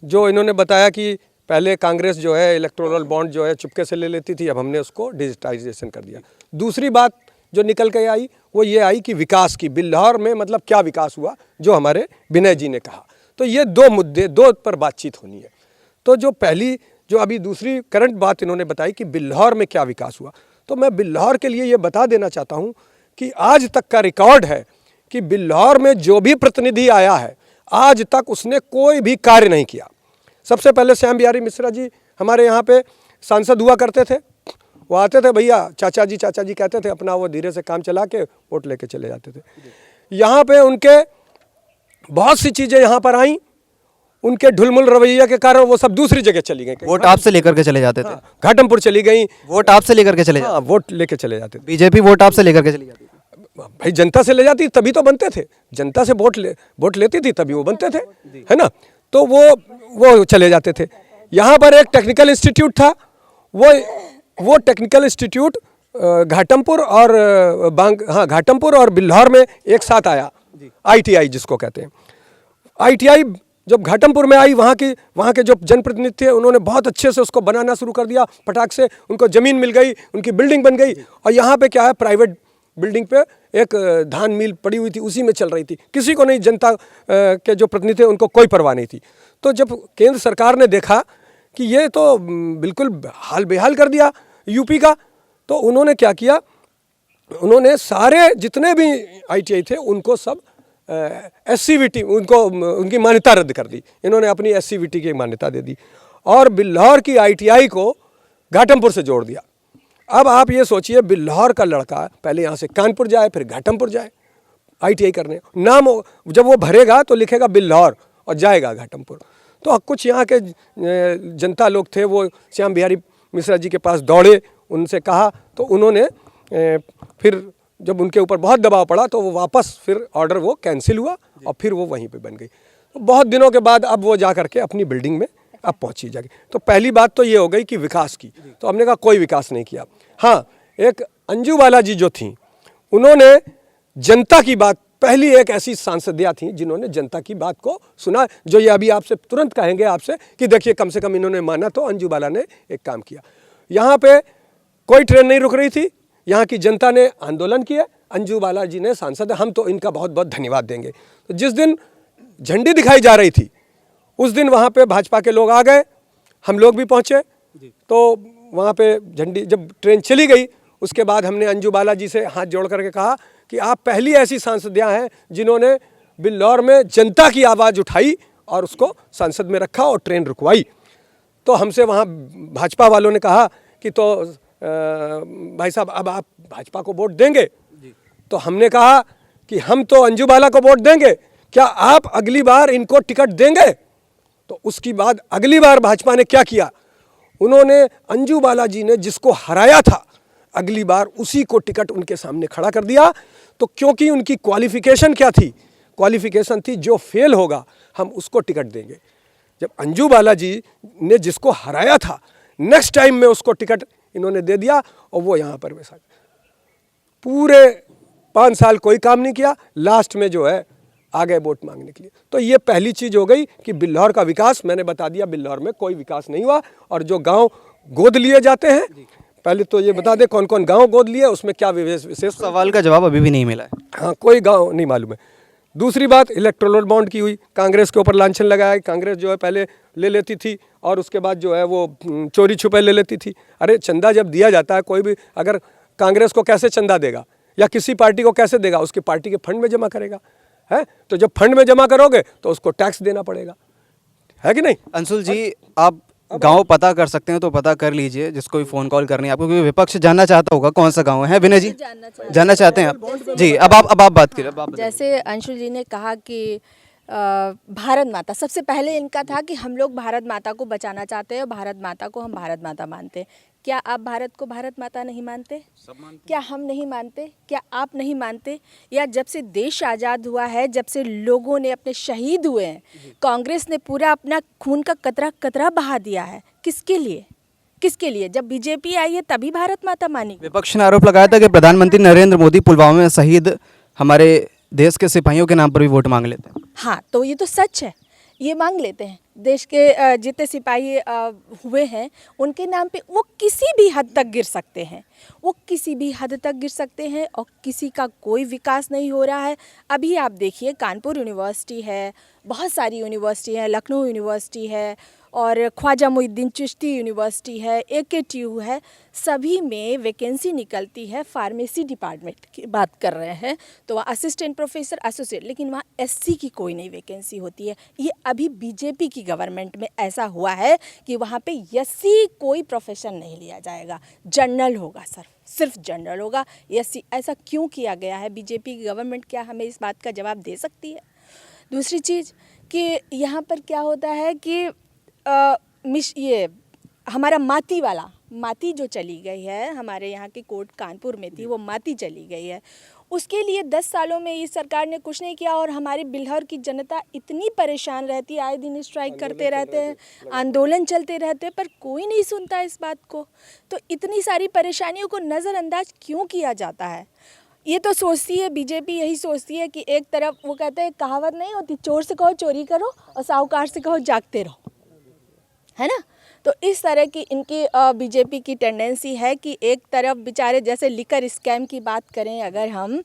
जो इन्होंने बताया कि पहले कांग्रेस जो है इलेक्टोरल बॉन्ड जो है चुपके से ले लेती थी, अब हमने उसको डिजिटाइजेशन कर दिया। दूसरी बात जो निकल के आई वो ये आई कि विकास की, बिल्हौर में मतलब क्या विकास हुआ, जो हमारे विनय जी ने कहा। तो ये 2 मुद्दे, 2 पर बातचीत होनी है। तो जो पहली, जो अभी दूसरी करंट बात इन्होंने बताई कि बिल्हौर में क्या विकास हुआ, तो मैं बिल्हौर के लिए ये बता देना चाहता हूँ कि आज तक का रिकॉर्ड है कि बिल्हौर में जो भी प्रतिनिधि आया है, आज तक उसने कोई भी कार्य नहीं किया। सबसे पहले श्याम बिहारी मिश्रा जी हमारे यहाँ पे सांसद हुआ करते थे। वो आते थे, भैया चाचा जी कहते थे, अपना वो धीरे से काम चला के वोट लेके चले जाते थे। यहाँ पे उनके बहुत सी चीज़ें यहाँ पर आई, उनके ढुलमुल रवैया के कारण वो सब दूसरी जगह चली गई। वोट आपसे लेकर के चले जाते थे? घाटमपुर चली गई, वोट आपसे लेकर के चले जाते? वोट लेके चले जाते थे। बीजेपी वोट आपसे लेकर के चली जाती? भाई जनता से ले जाती तभी तो बनते थे, जनता से वोट लेती थी तभी वो बनते थे, है ना। तो वो चले जाते थे। यहाँ पर एक टेक्निकल इंस्टीट्यूट था, वो टेक्निकल इंस्टीट्यूट घाटमपुर और बिल्हौर में एक साथ आया, ITI जिसको कहते हैं। ITI जब घाटमपुर में आई, वहाँ के जो जनप्रतिनिधि थे उन्होंने बहुत अच्छे से उसको बनाना शुरू कर दिया, फटाक से उनको ज़मीन मिल गई, उनकी बिल्डिंग बन गई। और यहाँ पे क्या है, प्राइवेट बिल्डिंग पे एक धान मिल पड़ी हुई थी, उसी में चल रही थी, किसी को नहीं, जनता के जो प्रतिनिधि थे उनको कोई परवाह नहीं थी। तो जब केंद्र सरकार ने देखा कि ये तो बिल्कुल हाल बेहाल कर दिया यूपी का, तो उन्होंने क्या किया, उन्होंने सारे जितने भी ITI थे उनको सब SCVT, उनकी मान्यता रद्द कर दी। इन्होंने अपनी SCVT की मान्यता दे दी और बिल्हौर की ITI को घाटमपुर से जोड़ दिया। अब आप ये सोचिए, बिल्हौर का लड़का पहले यहाँ से कानपुर जाए, फिर घाटमपुर जाए ITI करने, नाम जब वो भरेगा तो लिखेगा बिल्हौर और जाएगा घाटमपुर। तो कुछ यहाँ के जनता लोग थे, वो श्याम बिहारी मिश्रा जी के पास दौड़े, उनसे कहा, तो उन्होंने फिर जब उनके ऊपर बहुत दबाव पड़ा तो वो वापस फिर ऑर्डर वो कैंसिल हुआ और फिर वो वहीं पे बन गई। बहुत दिनों के बाद अब वो जा करके अपनी बिल्डिंग में अब पहुंची जाएगी। तो पहली बात तो ये हो गई कि विकास की, तो हमने कहा कोई विकास नहीं किया। हाँ, एक अंजू बाला जी जो थी, उन्होंने जनता की बात, पहली एक ऐसी सांसदिया थी जिन्होंने जनता की बात को सुना, जो ये अभी आपसे तुरंत कहेंगे आपसे कि देखिए कम से कम इन्होंने माना तो अंजू बाला ने एक काम किया। यहाँ पे कोई ट्रेन नहीं रुक रही थी, यहाँ की जनता ने आंदोलन किया, अंजू बाला जी ने सांसद, हम तो इनका बहुत बहुत धन्यवाद देंगे। तो जिस दिन झंडी दिखाई जा रही थी उस दिन वहाँ पे भाजपा के लोग आ गए, हम लोग भी पहुँचे। तो वहाँ पे झंडी, जब ट्रेन चली गई उसके बाद हमने अंजू बाला जी से हाथ जोड़ करके कहा कि आप पहली ऐसी सांसदियाँ हैं जिन्होंने बिल्लौर में जनता की आवाज़ उठाई और उसको संसद में रखा और ट्रेन रुकवाई। तो हमसे वहाँ भाजपा वालों ने कहा कि तो भाई साहब अब आप भाजपा को वोट देंगे? तो हमने कहा कि हम तो अंजू बाला को वोट देंगे, क्या आप अगली बार इनको टिकट देंगे? तो उसकी बाद अगली बार भाजपा ने क्या किया, उन्होंने अंजू बाला जी ने जिसको हराया था अगली बार उसी को टिकट उनके सामने खड़ा कर दिया। तो क्योंकि उनकी क्वालिफिकेशन क्या थी, क्वालिफिकेशन थी जो फेल होगा हम उसको टिकट देंगे। जब अंजू बाला जी ने जिसको हराया था, नेक्स्ट टाइम में उसको टिकट इन्होंने दे दिया और वो यहाँ पर बैठा। पूरे 5 साल कोई काम नहीं किया, लास्ट में जो है आ गए वोट मांगने के लिए। तो ये पहली चीज़ हो गई कि बिल्लौर का विकास, मैंने बता दिया बिल्लौर में कोई विकास नहीं हुआ। और जो गांव गोद लिए जाते हैं, पहले तो ये बता दें कौन कौन गांव गोद लिए, उसमें क्या विशेष सवाल का जवाब अभी भी नहीं मिला है। हाँ, कोई गांव नहीं मालूम है। दूसरी बात, इलेक्टोरल बॉन्ड की हुई, कांग्रेस के ऊपर लांछन लगाया। कांग्रेस जो है पहले ले लेती थी और उसके बाद जो है वो चोरी छुपे ले लेती थी। अरे चंदा जब दिया जाता है, कोई भी अगर कांग्रेस को कैसे चंदा देगा या किसी पार्टी को कैसे देगा, उसकी पार्टी के फंड में जमा करेगा, है। तो जब फंड में जमा करोगे तो उसको टैक्स देना पड़ेगा, है कि नहीं? अंशुल जी, आप गांव पता कर सकते हैं तो पता कर लीजिए, जिसको भी फ़ोन कॉल करनी है आपको, क्योंकि विपक्ष जानना चाहता होगा कौन सा गांव है। विनय जी जानना चाहते हैं आप? जी, अब आप बात करिए। अब आप जैसे अंशुल जी ने कहा कि भारत माता, सबसे पहले इनका था कि हम लोग भारत माता को बचाना चाहते हैं और भारत माता को हम भारत माता मानते हैं। क्या आप भारत को भारत माता नहीं मानते? क्या हम नहीं मानते? क्या आप नहीं मानते? या जब से देश आज़ाद हुआ है, जब से लोगों ने अपने शहीद हुए हैं, कांग्रेस ने पूरा अपना खून का कतरा कतरा बहा दिया है। किसके लिए? किसके लिए? जब बीजेपी आई है तभी भारत माता मानी। विपक्ष ने आरोप लगाया था कि प्रधानमंत्री नरेंद्र मोदी पुलवामा में शहीद हमारे देश के सिपाहियों के नाम पर भी वोट मांग लेते हैं। हाँ, तो ये तो सच है, ये मांग लेते हैं। देश के जितने सिपाही हुए हैं उनके नाम पे वो किसी भी हद तक गिर सकते हैं, वो किसी भी हद तक गिर सकते हैं और किसी का कोई विकास नहीं हो रहा है। अभी आप देखिए, कानपुर यूनिवर्सिटी है, बहुत सारी यूनिवर्सिटी है, लखनऊ यूनिवर्सिटी है और ख्वाजा मुइनुद्दीन चिश्ती यूनिवर्सिटी है, AKTU है, सभी में वैकेंसी निकलती है। फार्मेसी डिपार्टमेंट की बात कर रहे हैं तो वहाँ असिस्टेंट प्रोफेसर, एसोसिएट, लेकिन वहाँ SC की कोई नहीं वैकेंसी होती है। ये अभी बीजेपी की गवर्नमेंट में ऐसा हुआ है कि वहाँ पे SC कोई प्रोफेशन नहीं लिया जाएगा, जनरल होगा, सिर्फ जनरल होगा। SC ऐसा क्यों किया गया है? बीजेपी की गवर्नमेंट क्या हमें इस बात का जवाब दे सकती है? दूसरी चीज़ कि यहाँ पर क्या होता है कि ये हमारा माती जो चली गई है, हमारे यहाँ की कोर्ट कानपुर में थी, वो माती चली गई है। उसके लिए 10 सालों में इस सरकार ने कुछ नहीं किया और हमारी बिल्हौर की जनता इतनी परेशान रहती है, आए दिन स्ट्राइक करते रहते हैं, आंदोलन चलते रहते हैं, पर कोई नहीं सुनता इस बात को। तो इतनी सारी परेशानियों को नज़रअंदाज क्यों किया जाता है? ये तो सोचती है बीजेपी, यही सोचती है कि एक तरफ वो कहते हैं, कहावत नहीं होती, चोर से कहो चोरी करो और साहूकार से कहो जागते रहो, है ना? तो इस तरह की इनकी बीजेपी की टेंडेंसी है कि एक तरफ बेचारे, जैसे लिकर स्कैम की बात करें अगर हम,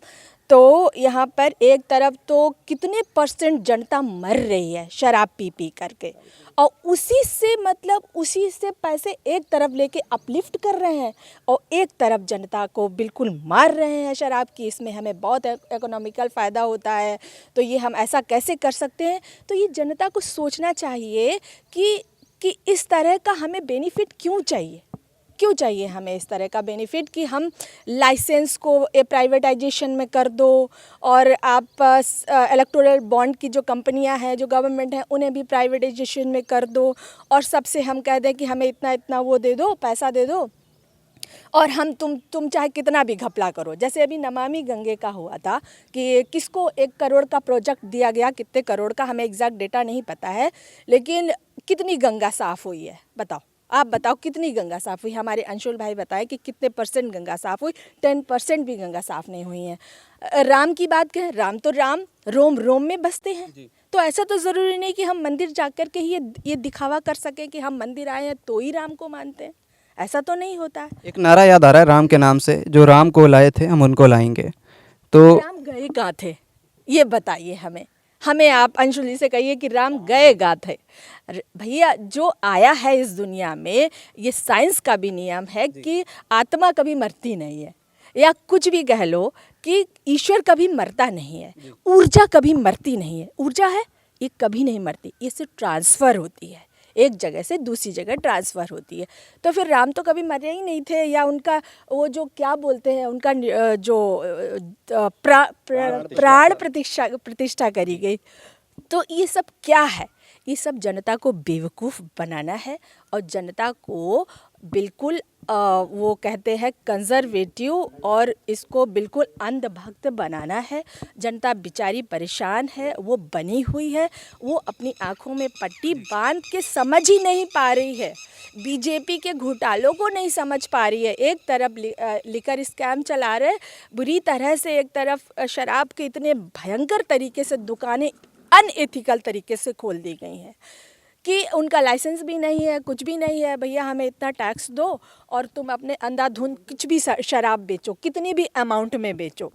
तो यहाँ पर एक तरफ तो कितने % जनता मर रही है शराब पी करके, और उसी से पैसे एक तरफ लेके अपलिफ्ट कर रहे हैं और एक तरफ जनता को बिल्कुल मार रहे हैं शराब की। इसमें हमें बहुत इकोनॉमिकल फ़ायदा होता है, तो ये हम ऐसा कैसे कर सकते हैं? तो ये जनता को सोचना चाहिए कि इस तरह का हमें बेनिफिट क्यों चाहिए हमें इस तरह का बेनिफिट कि हम लाइसेंस को प्राइवेटाइजेशन में कर दो और आप इलेक्टोरल बॉन्ड की जो कंपनियां हैं, जो गवर्नमेंट है, उन्हें भी प्राइवेटाइजेशन में कर दो और सबसे हम कह दें कि हमें इतना वो दे दो, पैसा दे दो। और हम तुम चाहे कितना भी घपला करो। जैसे अभी नमामि गंगे का हुआ था कि किसको 1 करोड़ का प्रोजेक्ट दिया गया, कितने करोड़ का हमें एग्जैक्ट डेटा नहीं पता है, लेकिन कितनी गंगा साफ़ हुई है बताओ, आप बताओ कितनी गंगा साफ़ हुई। हमारे अंशुल भाई बताए कि कितने % गंगा साफ़ हुई, 10% भी गंगा साफ़ नहीं हुई है। राम की बात करें, राम तो राम रोम रोम में बसते हैं, तो ऐसा तो ज़रूरी नहीं कि हम मंदिर जाकर के ही ये दिखावा कर सकें कि हम मंदिर आए हैं तो ही राम को मानते हैं, ऐसा तो नहीं होता है। एक नारा याद आ रहा है राम के नाम से, जो राम को लाए थे हम उनको लाएंगे। तो राम गए कहाँ थे ये बताइए हमें आप अंशुल से कहिए कि राम गए कहाँ थे। भैया जो आया है इस दुनिया में, ये साइंस का भी नियम है कि आत्मा कभी मरती नहीं है, या कुछ भी कह लो कि ईश्वर कभी मरता नहीं है, ऊर्जा कभी मरती नहीं है। ऊर्जा है ये कभी नहीं मरती, ये सिर्फ ट्रांसफ़र होती है, एक जगह से दूसरी जगह ट्रांसफ़र होती है। तो फिर राम तो कभी मरे ही नहीं थे, या उनका वो जो क्या बोलते हैं उनका जो प्राण प्रतिष्ठा करी गई। तो ये सब क्या है? ये सब जनता को बेवकूफ़ बनाना है और जनता को बिल्कुल वो कहते हैं कंजर्वेटिव, और इसको बिल्कुल अंधभक्त बनाना है। जनता बेचारी परेशान है, वो बनी हुई है, वो अपनी आँखों में पट्टी बांध के समझ ही नहीं पा रही है, बीजेपी के घोटालों को नहीं समझ पा रही है। एक तरफ लिकर स्कैम चला रहे बुरी तरह से, एक तरफ शराब के इतने भयंकर तरीके से दुकानें अनएथिकल तरीके से खोल दी गई हैं कि उनका लाइसेंस भी नहीं है, कुछ भी नहीं है। भैया हमें इतना टैक्स दो और तुम अपने अंधाधुंध कुछ भी शराब बेचो, कितनी भी अमाउंट में बेचो,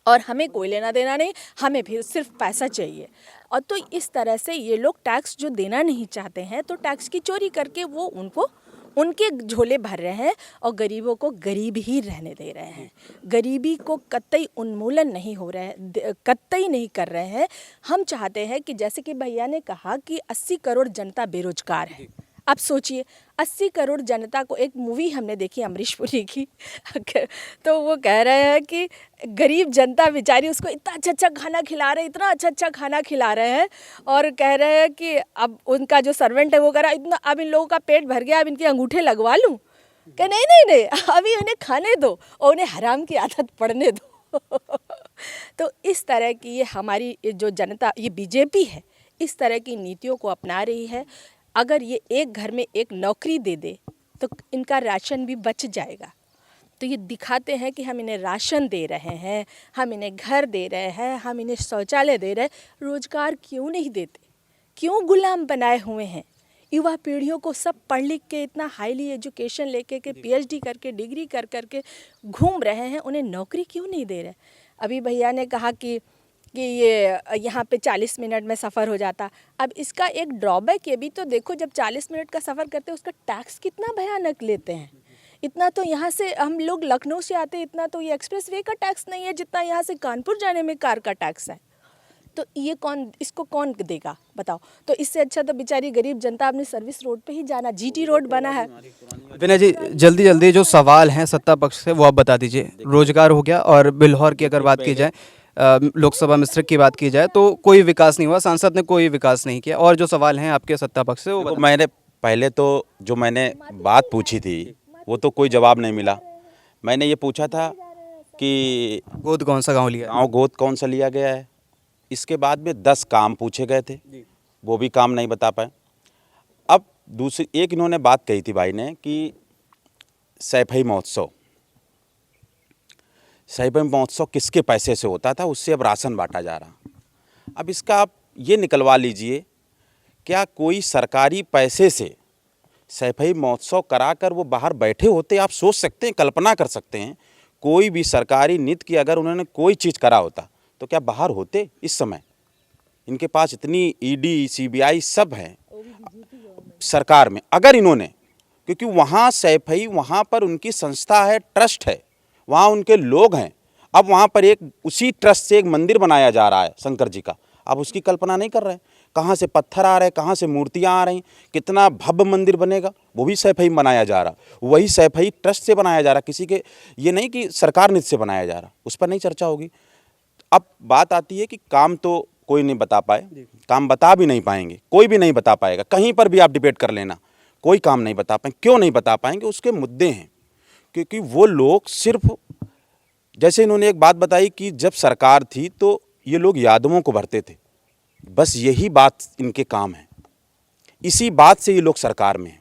और हमें कोई लेना देना नहीं, हमें फिर सिर्फ पैसा चाहिए। और तो इस तरह से ये लोग टैक्स जो देना नहीं चाहते हैं, तो टैक्स की चोरी करके वो उनको उनके झोले भर रहे हैं और गरीबों को गरीब ही रहने दे रहे हैं। गरीबी को कतई उन्मूलन नहीं हो रहा है, कतई नहीं कर रहे हैं। हम चाहते हैं कि जैसे कि भैया ने कहा कि 80 करोड़ जनता बेरोजगार है। अब सोचिए 80 करोड़ जनता को, एक मूवी हमने देखी अमरीश पुरी की तो वो कह रहे हैं कि गरीब जनता बेचारी, उसको इतना अच्छा खाना खिला रहे, इतना अच्छा खाना खिला रहे हैं, और कह रहे हैं कि अब उनका जो सर्वेंट है वो कह रहा है इतना, अब इन लोगों का पेट भर गया, अब इनके अंगूठे लगवा लूँ। कह नहीं, अभी उन्हें खाने दो और उन्हें हराम की आदत पड़ने दो। तो इस तरह की ये हमारी जो जनता, ये बीजेपी है, इस तरह की नीतियों को अपना रही है। अगर ये एक घर में एक नौकरी दे दे तो इनका राशन भी बच जाएगा। तो ये दिखाते हैं कि हम इन्हें राशन दे रहे हैं, हम इन्हें घर दे रहे हैं, हम इन्हें शौचालय दे रहे हैं, रोजगार क्यों नहीं देते? क्यों गुलाम बनाए हुए हैं? युवा पीढ़ियों को सब पढ़ लिख के इतना हाईली एजुकेशन लेके के PhD करके डिग्री कर करके घूम रहे हैं, उन्हें नौकरी क्यों नहीं दे रहे? अभी भैया ने कहा कि ये यहाँ पे 40 मिनट में सफ़र हो जाता। अब इसका एक ड्रॉबैक ये भी तो देखो, जब 40 मिनट का सफ़र करते हैं उसका टैक्स कितना भयानक लेते हैं। इतना तो यहाँ से हम लोग लखनऊ से आते हैं, इतना तो ये एक्सप्रेस वे का टैक्स नहीं है जितना यहाँ से कानपुर जाने में कार का टैक्स है। तो ये इसको कौन देगा बताओ? तो इससे अच्छा तो बेचारी गरीब जनता अपनी सर्विस रोड पे ही जाना, GT रोड बना है। विनय जी, जल्दी जो सवाल हैं सत्ता पक्ष से वो आप बता दीजिए। रोजगार हो गया, और बिल्हौर की अगर बात की जाए, लोकसभा मिश्रिक की बात की जाए, तो कोई विकास नहीं हुआ, सांसद ने कोई विकास नहीं किया। और जो सवाल हैं आपके सत्ता पक्ष से वो मैंने पहले तो जो मैंने बात पूछी थी वो तो कोई जवाब नहीं मिला। मैंने ये पूछा था कि गोद कौन सा गाँव लिया, गाँव गोद कौन सा लिया गया है। इसके बाद में 10 काम पूछे गए थे, वो भी काम नहीं बता पाए। अब दूसरी एक इन्होंने बात कही थी भाई ने कि सैफई महोत्सव किसके पैसे से होता था, उससे अब राशन बांटा जा रहा। अब इसका आप ये निकलवा लीजिए, क्या कोई सरकारी पैसे से सैफई महोत्सव कराकर वो बाहर बैठे होते? आप सोच सकते हैं, कल्पना कर सकते हैं, कोई भी सरकारी नीति की अगर उन्होंने कोई चीज़ करा होता तो क्या बाहर होते इस समय? इनके पास इतनी ED CBI सब है सरकार में। अगर इन्होंने, क्योंकि वहाँ सैफई, वहाँ पर उनकी संस्था है, ट्रस्ट है, वहाँ उनके लोग हैं। अब वहाँ पर एक उसी ट्रस्ट से एक मंदिर बनाया जा रहा है शंकर जी का, आप उसकी कल्पना नहीं कर रहे हैं। कहाँ से पत्थर आ रहे हैं, कहाँ से मूर्तियाँ आ रही, कितना भव्य मंदिर बनेगा, वो भी सैफई बनाया जा रहा, वही सैफई ट्रस्ट से बनाया जा रहा, किसी के ये नहीं कि सरकार नीति से बनाया जा रहा। उस पर नहीं चर्चा होगी। अब बात आती है कि काम तो कोई नहीं बता पाए, काम बता भी नहीं पाएंगे, कोई भी नहीं बता पाएगा। कहीं पर भी आप डिबेट कर लेना, कोई काम नहीं बता पाएंगे। क्यों नहीं बता पाएंगे? उसके मुद्दे हैं। क्योंकि वो लोग सिर्फ, जैसे इन्होंने एक बात बताई कि जब सरकार थी तो ये लोग यादवों को भरते थे, बस यही बात इनके काम है, इसी बात से ये लोग सरकार में हैं,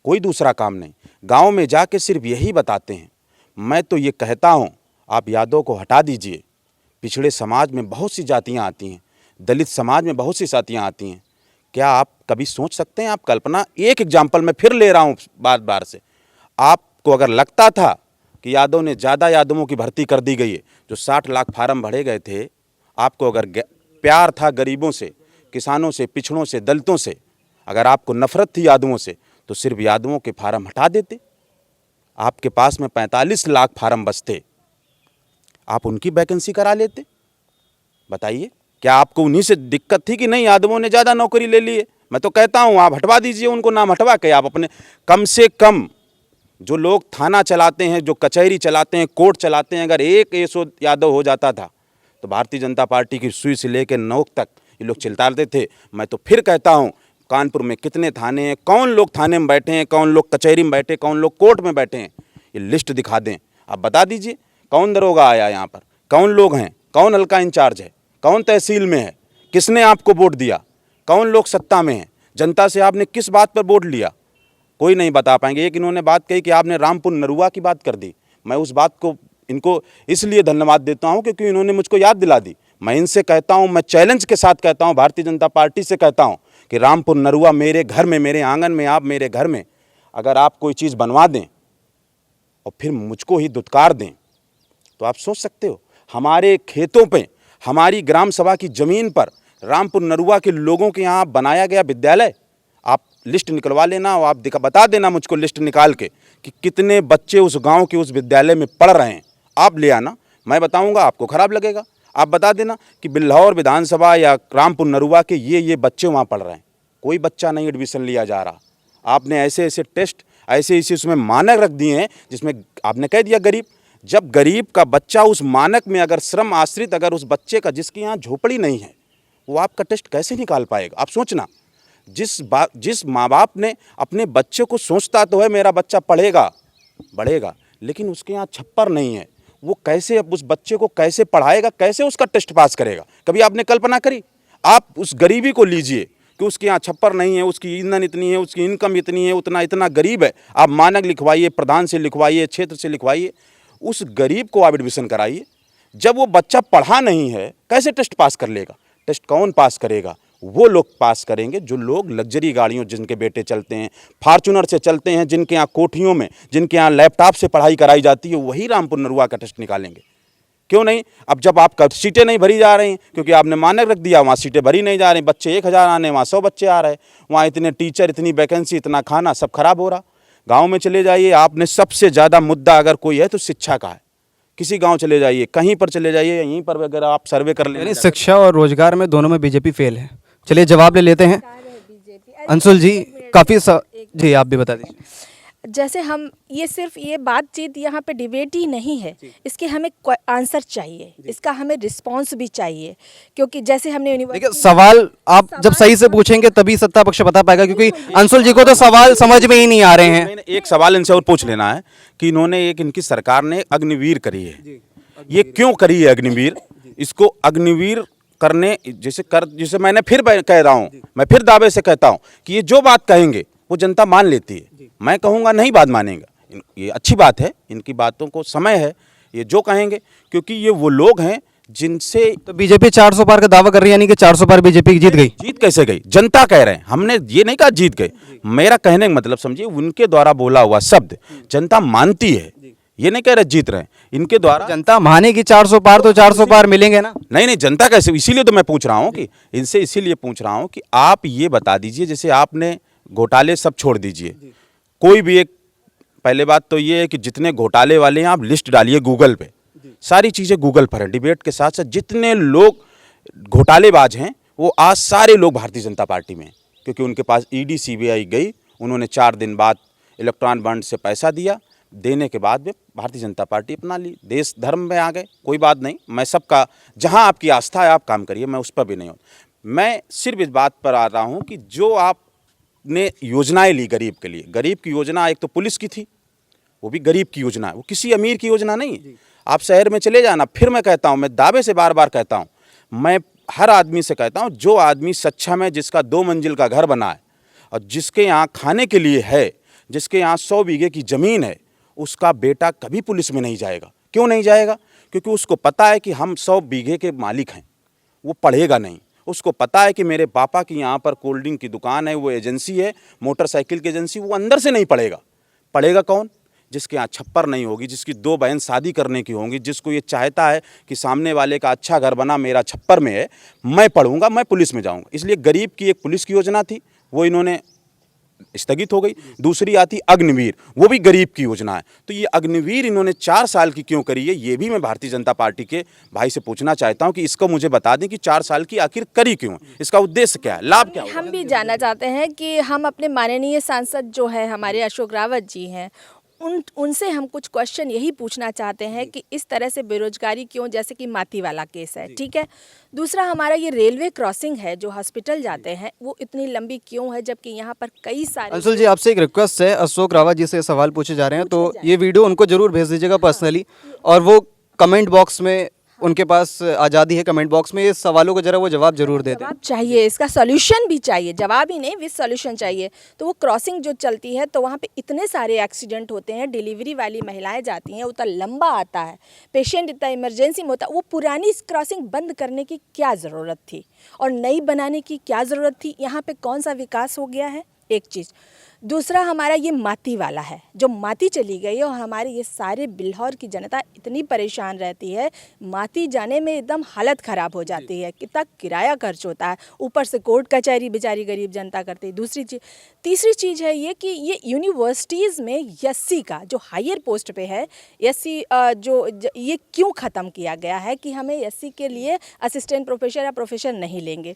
कोई दूसरा काम नहीं। गांव में जाके सिर्फ यही बताते हैं। मैं तो ये कहता हूँ आप यादव को हटा दीजिए, पिछड़े समाज में बहुत सी जातियाँ आती हैं, दलित समाज में बहुत सी जातियाँ आती हैं। क्या आप कभी सोच सकते हैं, आप कल्पना, एक एग्जाम्पल मैं फिर ले रहा हूँ बार बार से, आपको अगर लगता था कि यादव ने ज़्यादा यादवों की भर्ती कर दी गई है, जो 60 लाख फार्म भरे गए थे, आपको अगर प्यार था गरीबों से, किसानों से, पिछड़ों से, दलितों से, अगर आपको नफरत थी यादवों से, तो सिर्फ यादवों के फार्म हटा देते। आपके पास में 45 लाख फार्म बचते, आप उनकी वैकेंसी करा लेते। बताइए, क्या आपको उन्हीं से दिक्कत थी कि नहीं यादवों ने ज़्यादा नौकरी ले ली है? मैं तो कहता हूँ आप हटवा दीजिए उनको, नाम हटवा के आप अपने, कम से कम जो लोग थाना चलाते हैं, जो कचहरी चलाते हैं, कोर्ट चलाते हैं, अगर एक एसो यादव हो जाता था तो भारतीय जनता पार्टी की सुई से लेकर नोक तक ये लोग चिल्लाते थे। मैं तो फिर कहता हूँ, कानपुर में कितने थाने हैं, कौन लोग थाने में बैठे हैं, कौन लोग कचहरी में बैठे, कौन लोग कोर्ट में बैठे हैं, ये लिस्ट दिखा दें। आप बता दीजिए कौन दरोगा आया यहाँ पर, कौन लोग हैं, कौन हल्का इंचार्ज है, कौन तहसील में है, किसने आपको वोट दिया, कौन लोग सत्ता में हैं, जनता से आपने किस बात पर वोट लिया, कोई नहीं बता पाएंगे। एक इन्होंने बात कही कि आपने रामपुर नरुआ की बात कर दी। मैं उस बात को इनको इसलिए धन्यवाद देता हूं क्योंकि इन्होंने मुझको याद दिला दी। मैं इनसे कहता हूं, मैं चैलेंज के साथ कहता हूं, भारतीय जनता पार्टी से कहता हूं कि रामपुर नरुआ मेरे घर में, मेरे आंगन में, आप मेरे घर में अगर आप कोई चीज़ बनवा दें और फिर मुझको ही दुत्कार दें, तो आप सोच सकते हो हमारे खेतों पे, हमारी ग्राम सभा की ज़मीन पर रामपुर नरुआ के लोगों के यहाँ बनाया गया विद्यालय, आप लिस्ट निकलवा लेना और आप बता देना मुझको लिस्ट निकाल के कि कितने बच्चे उस गांव के उस विद्यालय में पढ़ रहे हैं। आप ले आना, मैं बताऊंगा, आपको ख़राब लगेगा। आप बता देना कि बिल्हौर विधानसभा या रामपुर नरुआ के ये बच्चे वहाँ पढ़ रहे हैं, कोई बच्चा नहीं एडमिशन लिया जा रहा। आपने ऐसे ऐसे टेस्ट, ऐसे ऐसे उसमें मानक रख दिए हैं जिसमें आपने कह दिया गरीब। जब गरीब का बच्चा उस मानक में अगर श्रम आश्रित, अगर उस बच्चे का जिसकी यहाँ झोपड़ी नहीं है, वो आपका टेस्ट कैसे निकाल पाएगा? आप सोचना, जिस माँ बाप ने अपने बच्चे को सोचता तो है मेरा बच्चा पढ़ेगा बढ़ेगा, लेकिन उसके यहाँ छप्पर नहीं है, वो कैसे अब उस बच्चे को कैसे पढ़ाएगा, कैसे उसका टेस्ट पास करेगा? कभी आपने कल्पना करी? आप उस गरीबी को लीजिए कि उसके यहाँ छप्पर नहीं है, उसकी ईंधन इतनी है, उसकी इनकम इतनी है, इतना गरीब है, आप मानक लिखवाइए, प्रधान से लिखवाइए, क्षेत्र से लिखवाइए, उस गरीब को आप एडमिशन कराइए। जब वो बच्चा पढ़ा नहीं है कैसे टेस्ट पास कर लेगा? टेस्ट कौन पास करेगा? वो लोग पास करेंगे जो लोग लग्जरी गाड़ियों, जिनके बेटे चलते हैं, फॉर्च्यूनर से चलते हैं, जिनके यहाँ कोठियों में, जिनके यहाँ लैपटॉप से पढ़ाई कराई जाती है, वही रामपुर नरुआ का टेस्ट निकालेंगे। क्यों नहीं? अब जब आपका सीटें नहीं भरी जा रही क्योंकि आपने मानक रख दिया, वहाँ सीटें भरी नहीं जा रही, बच्चे 1000 आने, वहाँ 100 बच्चे आ रहे, वहाँ इतने टीचर, इतनी वैकेंसी, इतना खाना, सब खराब हो रहा। गाँव में चले जाइए, आपने सबसे ज़्यादा मुद्दा अगर कोई है तो शिक्षा का है। किसी गांव चले जाइए, कहीं पर चले जाइए, यहीं पर अगर आप सर्वे कर लें, यानी शिक्षा और रोजगार में दोनों में बीजेपी फेल है। चलिए जवाब ले लेते हैं। अंशुल जी, काफ़ी जी आप भी बता दीजिए। जैसे हम सिर्फ ये बातचीत यहाँ पे डिबेट ही नहीं है, इसके हमें आंसर चाहिए, इसका हमें रिस्पांस भी चाहिए, क्योंकि जैसे हमने देखिए सवाल आप जब सही से पूछेंगे तभी सत्ता पक्ष बता पाएगा, क्योंकि अंशुल जी को तो सवाल समझ में ही नहीं आ रहे हैं। एक सवाल इनसे और पूछ लेना है कि इन्होंने इनकी सरकार ने अग्निवीर करी है, ये क्यों करी है अग्निवीर? इसको अग्निवीर करने जैसे मैंने फिर कह रहा हूँ, मैं फिर दावे से कहता हूँ कि ये जो बात कहेंगे वो जनता मान लेती है। मैं कहूँगा नहीं बात मानेगा, ये अच्छी बात है, इनकी बातों को समय है, ये जो कहेंगे, क्योंकि ये वो लोग हैं जिनसे। तो बीजेपी 400 पार का दावा कर रही है, यानी कि 400 पार बीजेपी जीत गई। जीत कैसे गई? जनता कह रहे हैं, हमने ये नहीं कहा जीत गए। मेरा कहने का मतलब समझिए, उनके द्वारा बोला हुआ शब्द जनता मानती है, ये नहीं कह रहे जीत रहे हैं, इनके द्वारा जनता मानेगी 400 पार, तो 400 पार मिलेंगे ना? नहीं, जनता कैसे? इसीलिए तो मैं पूछ रहा हूँ कि इनसे, इसीलिए पूछ रहा हूँ कि आप ये बता दीजिए, जैसे आपने घोटाले सब छोड़ दीजिए, कोई भी एक, पहले बात तो ये है कि जितने घोटाले वाले हैं आप लिस्ट डालिए गूगल पे, सारी चीज़ें गूगल पर है। डिबेट के साथ साथ जितने लोग घोटालेबाज हैं वो आज सारे लोग भारतीय जनता पार्टी में हैं, क्योंकि उनके पास ईडी सीबीआई गई, उन्होंने 4 दिन बाद इलेक्ट्रॉन बॉन्ड से पैसा दिया, देने के बाद में भारतीय जनता पार्टी अपना ली, देश धर्म में आ गए। कोई बात नहीं, मैं सबका, जहां आपकी आस्था है आप काम करिए, मैं उस पर भी नहीं हूँ। मैं सिर्फ इस बात पर आ रहा हूँ कि जो आपने योजनाएं ली गरीब के लिए, गरीब की योजना एक तो पुलिस की थी, वो भी गरीब की योजना है, वो किसी अमीर की योजना नहीं है। आप शहर में चले जाना, फिर मैं कहता हूँ, मैं दावे से बार बार कहता हूँ, मैं हर आदमी से कहता हूँ, जो आदमी सक्षम है, जिसका 2 मंजिल का घर बना है और जिसके यहाँ खाने के लिए है, जिसके यहाँ 100 बीघे की ज़मीन है, उसका बेटा कभी पुलिस में नहीं जाएगा। क्यों नहीं जाएगा? क्योंकि उसको पता है कि हम 100 बीघे के मालिक हैं। वो पढ़ेगा नहीं, उसको पता है कि मेरे पापा की यहाँ पर कोल्ड ड्रिंक की दुकान है, वो एजेंसी है, मोटरसाइकिल की एजेंसी, वो अंदर से नहीं पढ़ेगा। पढ़ेगा कौन? जिसके यहाँ छप्पर नहीं होगी, जिसकी 2 बहन शादी करने की होंगी, जिसको ये चाहता है कि सामने वाले का अच्छा घर बना, मेरा छप्पर में है, मैं पढ़ूंगा, मैं पुलिस में जाऊंगा। इसलिए गरीब की एक पुलिस की योजना थी, वो इन्होंने स्थगित हो गई। दूसरी आती अग्निवीर, वो भी गरीब की योजना है। तो ये अग्निवीर इन्होंने 4 साल की क्यों करी है, ये भी मैं भारतीय जनता पार्टी के भाई से पूछना चाहता हूं कि इसको मुझे बता दें कि 4 साल की आखिर करी क्यों है, इसका उद्देश्य क्या है, लाभ क्या होगा? हम भी जानना चाहते हैं कि हम अपने माननीय सांसद जो है हमारे अशोक रावत जी हैं, उनसे हम कुछ क्वेश्चन यही पूछना चाहते हैं कि इस तरह से बेरोजगारी क्यों, जैसे कि माती वाला केस है, ठीक है। दूसरा, हमारा ये रेलवे क्रॉसिंग है जो हॉस्पिटल जाते हैं, वो इतनी लंबी क्यों है, जबकि यहाँ पर कई सारे। अंशुल जी, आपसे एक रिक्वेस्ट है, अशोक रावत जी से सवाल पूछे जा रहे हैं, तो ये वीडियो उनको जरूर भेज दीजिएगा पर्सनली, और वो कमेंट बॉक्स में, उनके पास आज़ादी है कमेंट बॉक्स में, इस सवालों को जरा वो जवाब जरूर दे दें। जवाब चाहिए, इसका सॉल्यूशन भी चाहिए, जवाब ही नहीं विद सॉल्यूशन चाहिए। तो वो क्रॉसिंग जो चलती है, तो वहाँ पे इतने सारे एक्सीडेंट होते हैं, डिलीवरी वाली महिलाएं जाती हैं, उतना लंबा आता है, पेशेंट इतना इमरजेंसी में होता है। वो पुरानी क्रॉसिंग बंद करने की क्या ज़रूरत थी और नई बनाने की क्या ज़रूरत थी? यहाँ पे कौन सा विकास हो गया है? एक चीज़। दूसरा, हमारा ये माती वाला है, जो माती चली गई है और हमारे ये सारे बिल्हौर की जनता इतनी परेशान रहती है, माती जाने में एकदम हालत ख़राब हो जाती है, कितना किराया खर्च होता है, ऊपर से कोर्ट कचहरी बेचारी गरीब जनता करती है। दूसरी चीज़, तीसरी चीज़ है ये कि ये यूनिवर्सिटीज़ में एससी का जो हायर पोस्ट पे है, एससी ये क्यों ख़त्म किया गया है कि हमें एससी के लिए असिस्टेंट प्रोफेसर या प्रोफेसर नहीं लेंगे,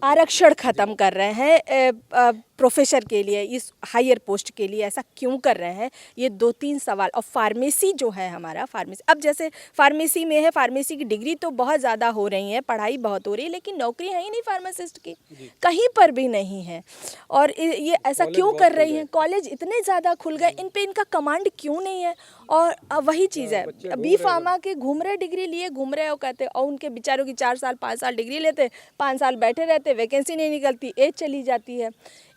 आरक्षण ख़त्म कर रहे हैं प्रोफेसर के लिए, इस हायर पोस्ट के लिए ऐसा क्यों कर रहे हैं? ये 2-3 सवाल। और फार्मेसी जो है हमारा, फार्मेसी, अब जैसे फार्मेसी में है, फार्मेसी की डिग्री तो बहुत ज़्यादा हो रही है, पढ़ाई बहुत हो रही है, लेकिन नौकरी है ही नहीं फार्मासिस्ट की, कहीं पर भी नहीं है। और ये ऐसा क्यों कर रही हैं? कॉलेज इतने ज़्यादा खुल गए, इन पे इनका कमांड क्यों नहीं है? और वही चीज़ है, बी फार्मा के घूम रहे, डिग्री लिए घूम रहे हो कहते, और उनके बेचारों की 4 साल 5 साल डिग्री लेते, 5 साल बैठे रहते, वैकेंसी नहीं निकलती, एज चली जाती है।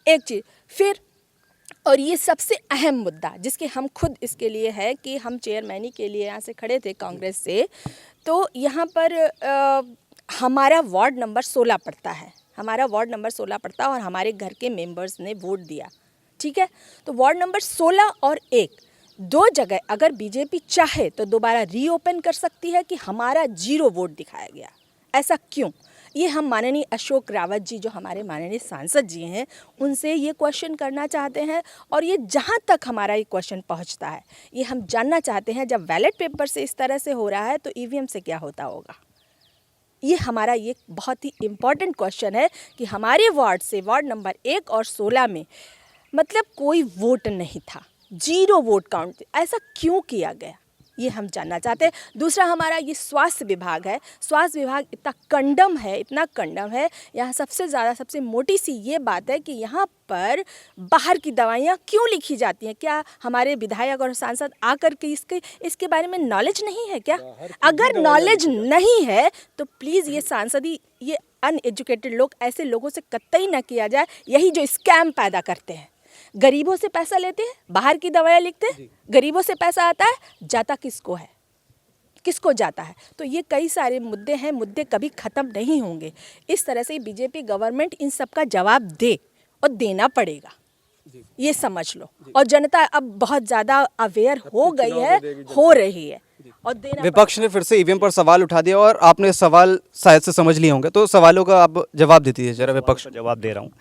एक चीज़ फिर, और ये सबसे अहम मुद्दा जिसके हम खुद इसके लिए है कि हम चेयरमैनी के लिए यहाँ से खड़े थे कांग्रेस से, तो यहाँ पर हमारा वार्ड नंबर 16 पड़ता है, हमारा वार्ड नंबर 16 पड़ता है और हमारे घर के मेंबर्स ने वोट दिया, ठीक है। तो वार्ड नंबर 16 और 1, 2 जगह अगर बीजेपी चाहे तो दोबारा रीओपन कर सकती है कि हमारा 0 वोट दिखाया गया। ऐसा क्यों? ये हम माननीय अशोक रावत जी, जो हमारे माननीय सांसद जी हैं, उनसे ये क्वेश्चन करना चाहते हैं। और ये जहाँ तक हमारा ये क्वेश्चन पहुँचता है, ये हम जानना चाहते हैं, जब बैलेट पेपर से इस तरह से हो रहा है तो ईवीएम से क्या होता होगा? ये हमारा ये बहुत ही इम्पॉर्टेंट क्वेश्चन है कि हमारे वार्ड से, वार्ड नंबर 1 और 16 में मतलब कोई वोट नहीं था, 0 वोट काउंट, ऐसा क्यों किया गया? ये हम जानना चाहते हैं। दूसरा, हमारा ये स्वास्थ्य विभाग है, स्वास्थ्य विभाग इतना कंडम है, इतना कंडम है। यहाँ सबसे ज़्यादा, सबसे मोटी सी ये बात है कि यहाँ पर बाहर की दवाइयाँ क्यों लिखी जाती हैं? क्या हमारे विधायक और सांसद आकर के इसके बारे में नॉलेज नहीं है क्या? अगर नॉलेज नहीं है तो प्लीज़ ये सांसदी, ये अनएजुकेटेड लोग, ऐसे लोगों से कतई ना किया जाए। यही जो स्कैम पैदा करते हैं, गरीबों से पैसा लेते हैं, बाहर की दवाइयाँ लिखते हैं, गरीबों से पैसा आता है, जाता किसको है, किसको जाता है? तो ये कई सारे मुद्दे हैं, मुद्दे कभी ख़त्म नहीं होंगे। इस तरह से बीजेपी गवर्नमेंट इन सब का जवाब दे, और देना पड़ेगा, ये समझ लो। और जनता अब बहुत ज़्यादा अवेयर हो गई है, हो रही है, और देना। विपक्ष ने फिर से ईवीएम पर सवाल उठा दिया और आपने सवाल शायद से समझ लिए होंगे, तो सवालों का आप जवाब दे दीजिए जरा। विपक्ष का जवाब दे रहा हूँ।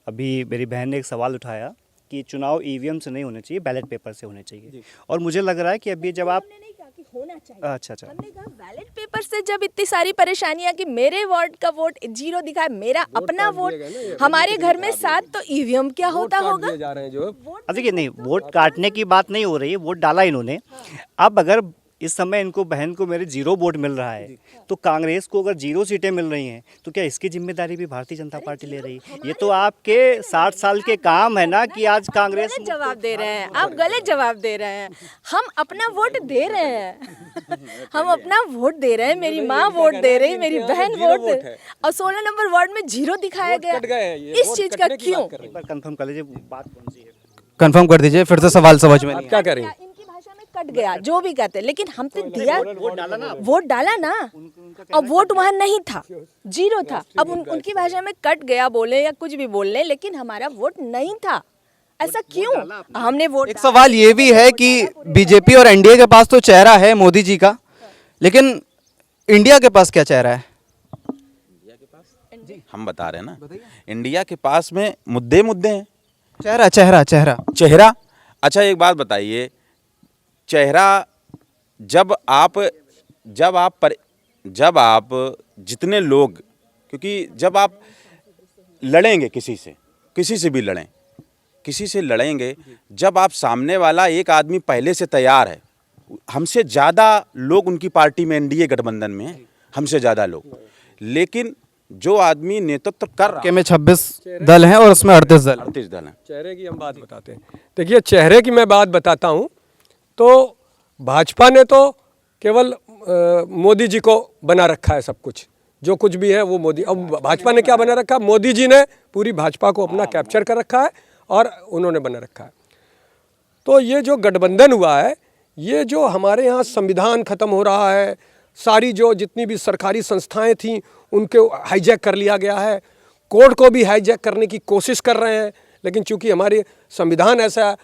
अभी मेरी बहन ने एक सवाल उठाया कि चुनाव ईवीएम से नहीं होने चाहिए, बैलेट पेपर से होने चाहिए, और मुझे लग रहा है कि अभी जब आप नहीं कहा कि होना चाहिए, अच्छा, हमने कहा बैलेट पेपर से जब इतनी सारी परेशानियां कि मेरे वार्ड का वोट 0 दिखा है, मेरा अपना वोट, हमारे घर में 7, तो ईवीएम क्या होता होगा? जा रहे हैं जो अब देखिए, नहीं, वोट काटने की बात नहीं हो रही है, वोट डाला इन्होंने। अब अगर इस समय इनको बहन को मेरे 0 वोट मिल रहा है, तो कांग्रेस को अगर 0 सीटें मिल रही हैं तो क्या इसकी जिम्मेदारी भी भारतीय जनता पार्टी ले रही है? ये तो आपके 60 साल के काम है ना कि आज कांग्रेस गलत जवाब दे रहे हैं, आप गलत जवाब दे रहे हैं। हम अपना वोट दे रहे हैं हम अपना वोट दे रहे हैं, मेरी माँ वोट दे रही, मेरी बहन वोट दे, और 16 नंबर वार्ड में 0 दिखाया गया। इस चीज का क्यों? एक बार कंफर्म कर लीजिए बात कौन सी है। कंफर्म कर दीजिए, फिर से सवाल समझ में नहीं क्या करें? इनकी भाषा में कट गया, जो भी कहते हैं, लेकिन हम तो दिया, वोट डाला ना, और वोट वहाँ नहीं था, 0 था। अब उनकी भाषा में कट गया बोले या कुछ भी बोल ले, लेकिन हमारा वोट नहीं था। ऐसा क्यों? हमने वोट एक सवाल ये भी है कि बीजेपी और एनडीए के पास तो चेहरा है मोदी जी का, लेकिन इंडिया के पास क्या चेहरा है? हम बता रहे हैं ना, इंडिया के पास में मुद्दे हैं। चेहरा चेहरा, अच्छा एक बात बताइए, चेहरा जब आप जितने लोग, क्योंकि जब आप लड़ेंगे किसी से भी लड़ें, किसी से लड़ेंगे, जब आप सामने वाला एक आदमी पहले से तैयार है, हमसे ज़्यादा लोग उनकी पार्टी में एनडीए गठबंधन में हैं, हमसे ज़्यादा लोग, लेकिन जो आदमी नेतृत्व कर रहा के में 26 दल हैं और उसमें 38 दल 38 दल हैं। चेहरे की हम बात बताते हैं। देखिए, चेहरे की मैं बात बताता हूँ तो भाजपा ने तो केवल मोदी जी को बना रखा है, सब कुछ जो कुछ भी है वो मोदी। अब भाजपा ने क्या बना रखा? मोदी जी ने पूरी भाजपा को अपना कैप्चर कर रखा है और उन्होंने बना रखा है। तो ये जो गठबंधन हुआ है, ये जो हमारे यहाँ संविधान खत्म हो रहा है, सारी जो जितनी भी सरकारी संस्थाएं थीं उनको हाईजैक कर लिया गया है, कोर्ट को भी हाईजैक करने की कोशिश कर रहे हैं, लेकिन चूंकि हमारे संविधान ऐसा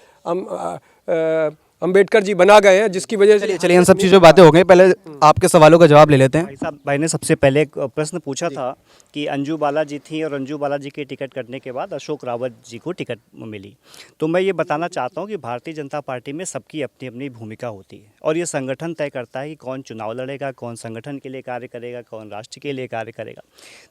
अंबेडकर जी बना गए हैं जिसकी वजह से चलिए इन सब चीज़ों बातें हो गई, पहले आपके सवालों का जवाब ले लेते हैं। भाई ने सबसे पहले एक प्रश्न पूछा था कि अंजू बाला जी थी और अंजू बाला जी के टिकट कटने के बाद अशोक रावत जी को टिकट मिली। तो मैं ये बताना चाहता हूँ कि भारतीय जनता पार्टी में सबकी अपनी अपनी भूमिका होती है और ये संगठन तय करता है कि कौन चुनाव लड़ेगा, कौन संगठन के लिए कार्य करेगा, कौन राष्ट्र के लिए कार्य करेगा।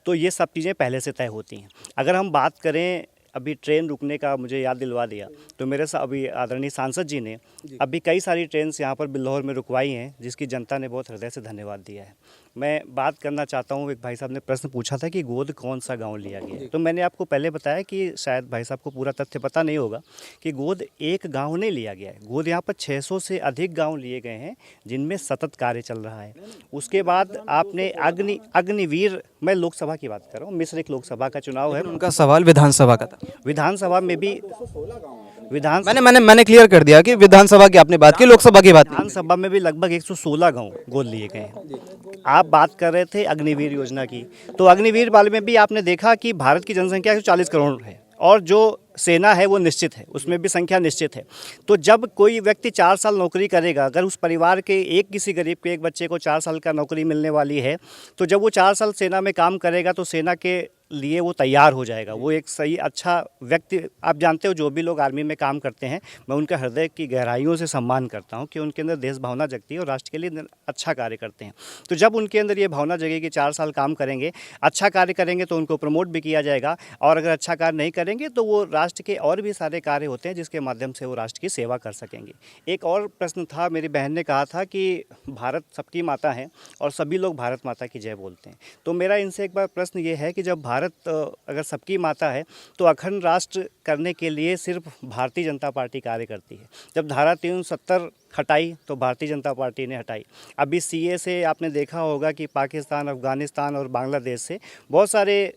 तो ये सब चीज़ें पहले से तय होती हैं। अगर हम बात करें, अभी ट्रेन रुकने का मुझे याद दिलवा दिया, तो मेरे साथ अभी आदरणीय सांसद जी ने अभी कई सारी ट्रेन यहाँ पर बिल्लौर में रुकवाई हैं, जिसकी जनता ने बहुत हृदय से धन्यवाद दिया है। मैं बात करना चाहता हूँ, एक भाई साहब ने प्रश्न पूछा था कि गोद कौन सा गांव लिया गया है, तो मैंने आपको पहले बताया कि शायद भाई साहब को पूरा तथ्य पता नहीं होगा कि गोद एक गाँव नहीं लिया गया है। गोद यहाँ पर 600 से अधिक गाँव लिए गए हैं जिनमें सतत कार्य चल रहा है। उसके बाद आपने अग्निवीर, मैं लोकसभा की बात कर रहा हूँ, मिश्र एक लोकसभा का चुनाव है, उनका सवाल विधानसभा का था। विधानसभा में भी मैंने क्लियर कर दिया कि विधानसभा की आपने बात की, लोकसभा की बात नहीं। विधानसभा में भी लगभग 116 गांव गोद लिए गए हैं। आप बात कर रहे थे अग्निवीर योजना की, तो अग्निवीर वाले में भी आपने देखा कि भारत की जनसंख्या 140 करोड़ है और जो सेना है वो निश्चित है, उसमें भी संख्या निश्चित है। तो जब कोई व्यक्ति 4 साल नौकरी करेगा, अगर उस परिवार के किसी गरीब के एक बच्चे को 4 साल का नौकरी मिलने वाली है, तो जब वो 4 साल सेना में काम करेगा तो सेना के लिए वो तैयार हो जाएगा। वो एक सही अच्छा व्यक्ति, आप जानते हो जो भी लोग आर्मी में काम करते हैं, मैं उनका हृदय की गहराइयों से सम्मान करता हूं कि उनके अंदर देश भावना जगती है और राष्ट्र के लिए अच्छा कार्य करते हैं। तो जब उनके अंदर ये भावना जगेगी कि 4 साल काम करेंगे, अच्छा कार्य करेंगे, तो उनको प्रमोट भी किया जाएगा, और अगर अच्छा कार्य नहीं करेंगे तो वो राष्ट्र के और भी सारे कार्य होते हैं जिसके माध्यम से वो राष्ट्र की सेवा कर सकेंगे। एक और प्रश्न था, मेरी बहन ने कहा था कि भारत सबकी माता है और सभी लोग भारत माता की जय बोलते हैं। तो मेरा इनसे एक बार प्रश्न ये है कि जब भारत अगर सबकी माता है तो अखंड राष्ट्र करने के लिए सिर्फ भारतीय जनता पार्टी कार्य करती है। जब धारा 370 हटाई तो भारतीय जनता पार्टी ने हटाई। अभी सीए से आपने देखा होगा कि पाकिस्तान, अफ़गानिस्तान और बांग्लादेश से बहुत सारे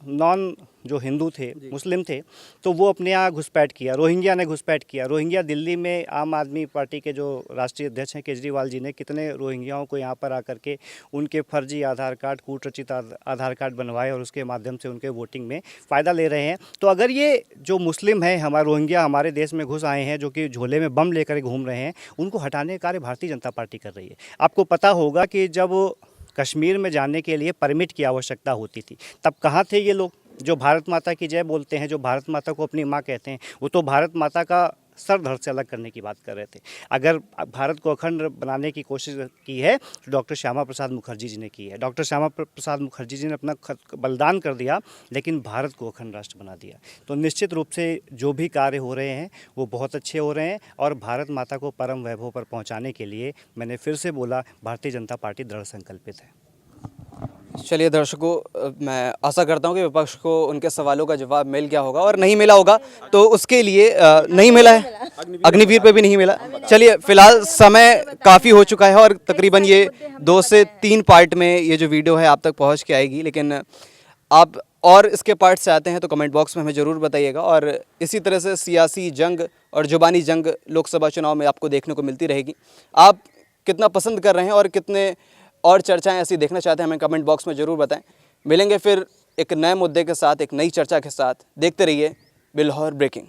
नॉन जो हिंदू थे, मुस्लिम थे, तो वो अपने यहाँ घुसपैठ किया। रोहिंग्या ने घुसपैठ किया। रोहिंग्या दिल्ली में आम आदमी पार्टी के जो राष्ट्रीय अध्यक्ष हैं केजरीवाल जी ने कितने रोहिंग्याओं को यहाँ पर आकर के उनके फर्जी आधार कार्ड, कूटरचित आधार कार्ड बनवाए और उसके माध्यम से उनके वोटिंग में फ़ायदा ले रहे हैं। तो अगर ये जो मुस्लिम हैं, हमारे रोहिंग्या हमारे देश में घुस आए हैं, जो कि झोले में बम लेकर घूम रहे हैं, उनको हटाने का कार्य भारतीय जनता पार्टी कर रही है। आपको पता होगा कि जब कश्मीर में जाने के लिए परमिट की आवश्यकता होती थी, तब कहाँ थे ये लोग जो भारत माता की जय बोलते हैं, जो भारत माता को अपनी माँ कहते हैं? वो तो भारत माता का सर धड़ से अलग करने की बात कर रहे थे। अगर भारत को अखंड बनाने की कोशिश की है तो डॉक्टर श्यामा प्रसाद मुखर्जी जी ने की है। डॉक्टर श्यामा प्रसाद मुखर्जी जी ने अपना बलिदान कर दिया, लेकिन भारत को अखंड राष्ट्र बना दिया। तो निश्चित रूप से जो भी कार्य हो रहे हैं वो बहुत अच्छे हो रहे हैं और भारत माता को परम वैभव पर पहुंचाने के लिए मैंने फिर से बोला, भारतीय जनता पार्टी दृढ़ संकल्पित है। चलिए दर्शकों, मैं आशा करता हूं कि विपक्ष को उनके सवालों का जवाब मिल गया होगा, और नहीं मिला होगा तो उसके लिए नहीं मिला है, अग्निवीर पे भी नहीं मिला। चलिए, फिलहाल समय काफ़ी हो चुका है और तकरीबन ये 2 से 3 पार्ट में ये जो वीडियो है आप तक पहुंच के आएगी। लेकिन आप और इसके पार्ट से आते हैं तो कमेंट बॉक्स में हमें ज़रूर बताइएगा, और इसी तरह से सियासी जंग और ज़ुबानी जंग लोकसभा चुनाव में आपको देखने को मिलती रहेगी। आप कितना पसंद कर रहे हैं और कितने और चर्चाएं ऐसी देखना चाहते हैं हमें कमेंट बॉक्स में ज़रूर बताएं। मिलेंगे फिर एक नए मुद्दे के साथ, एक नई चर्चा के साथ। देखते रहिए बिल्हौर ब्रेकिंग।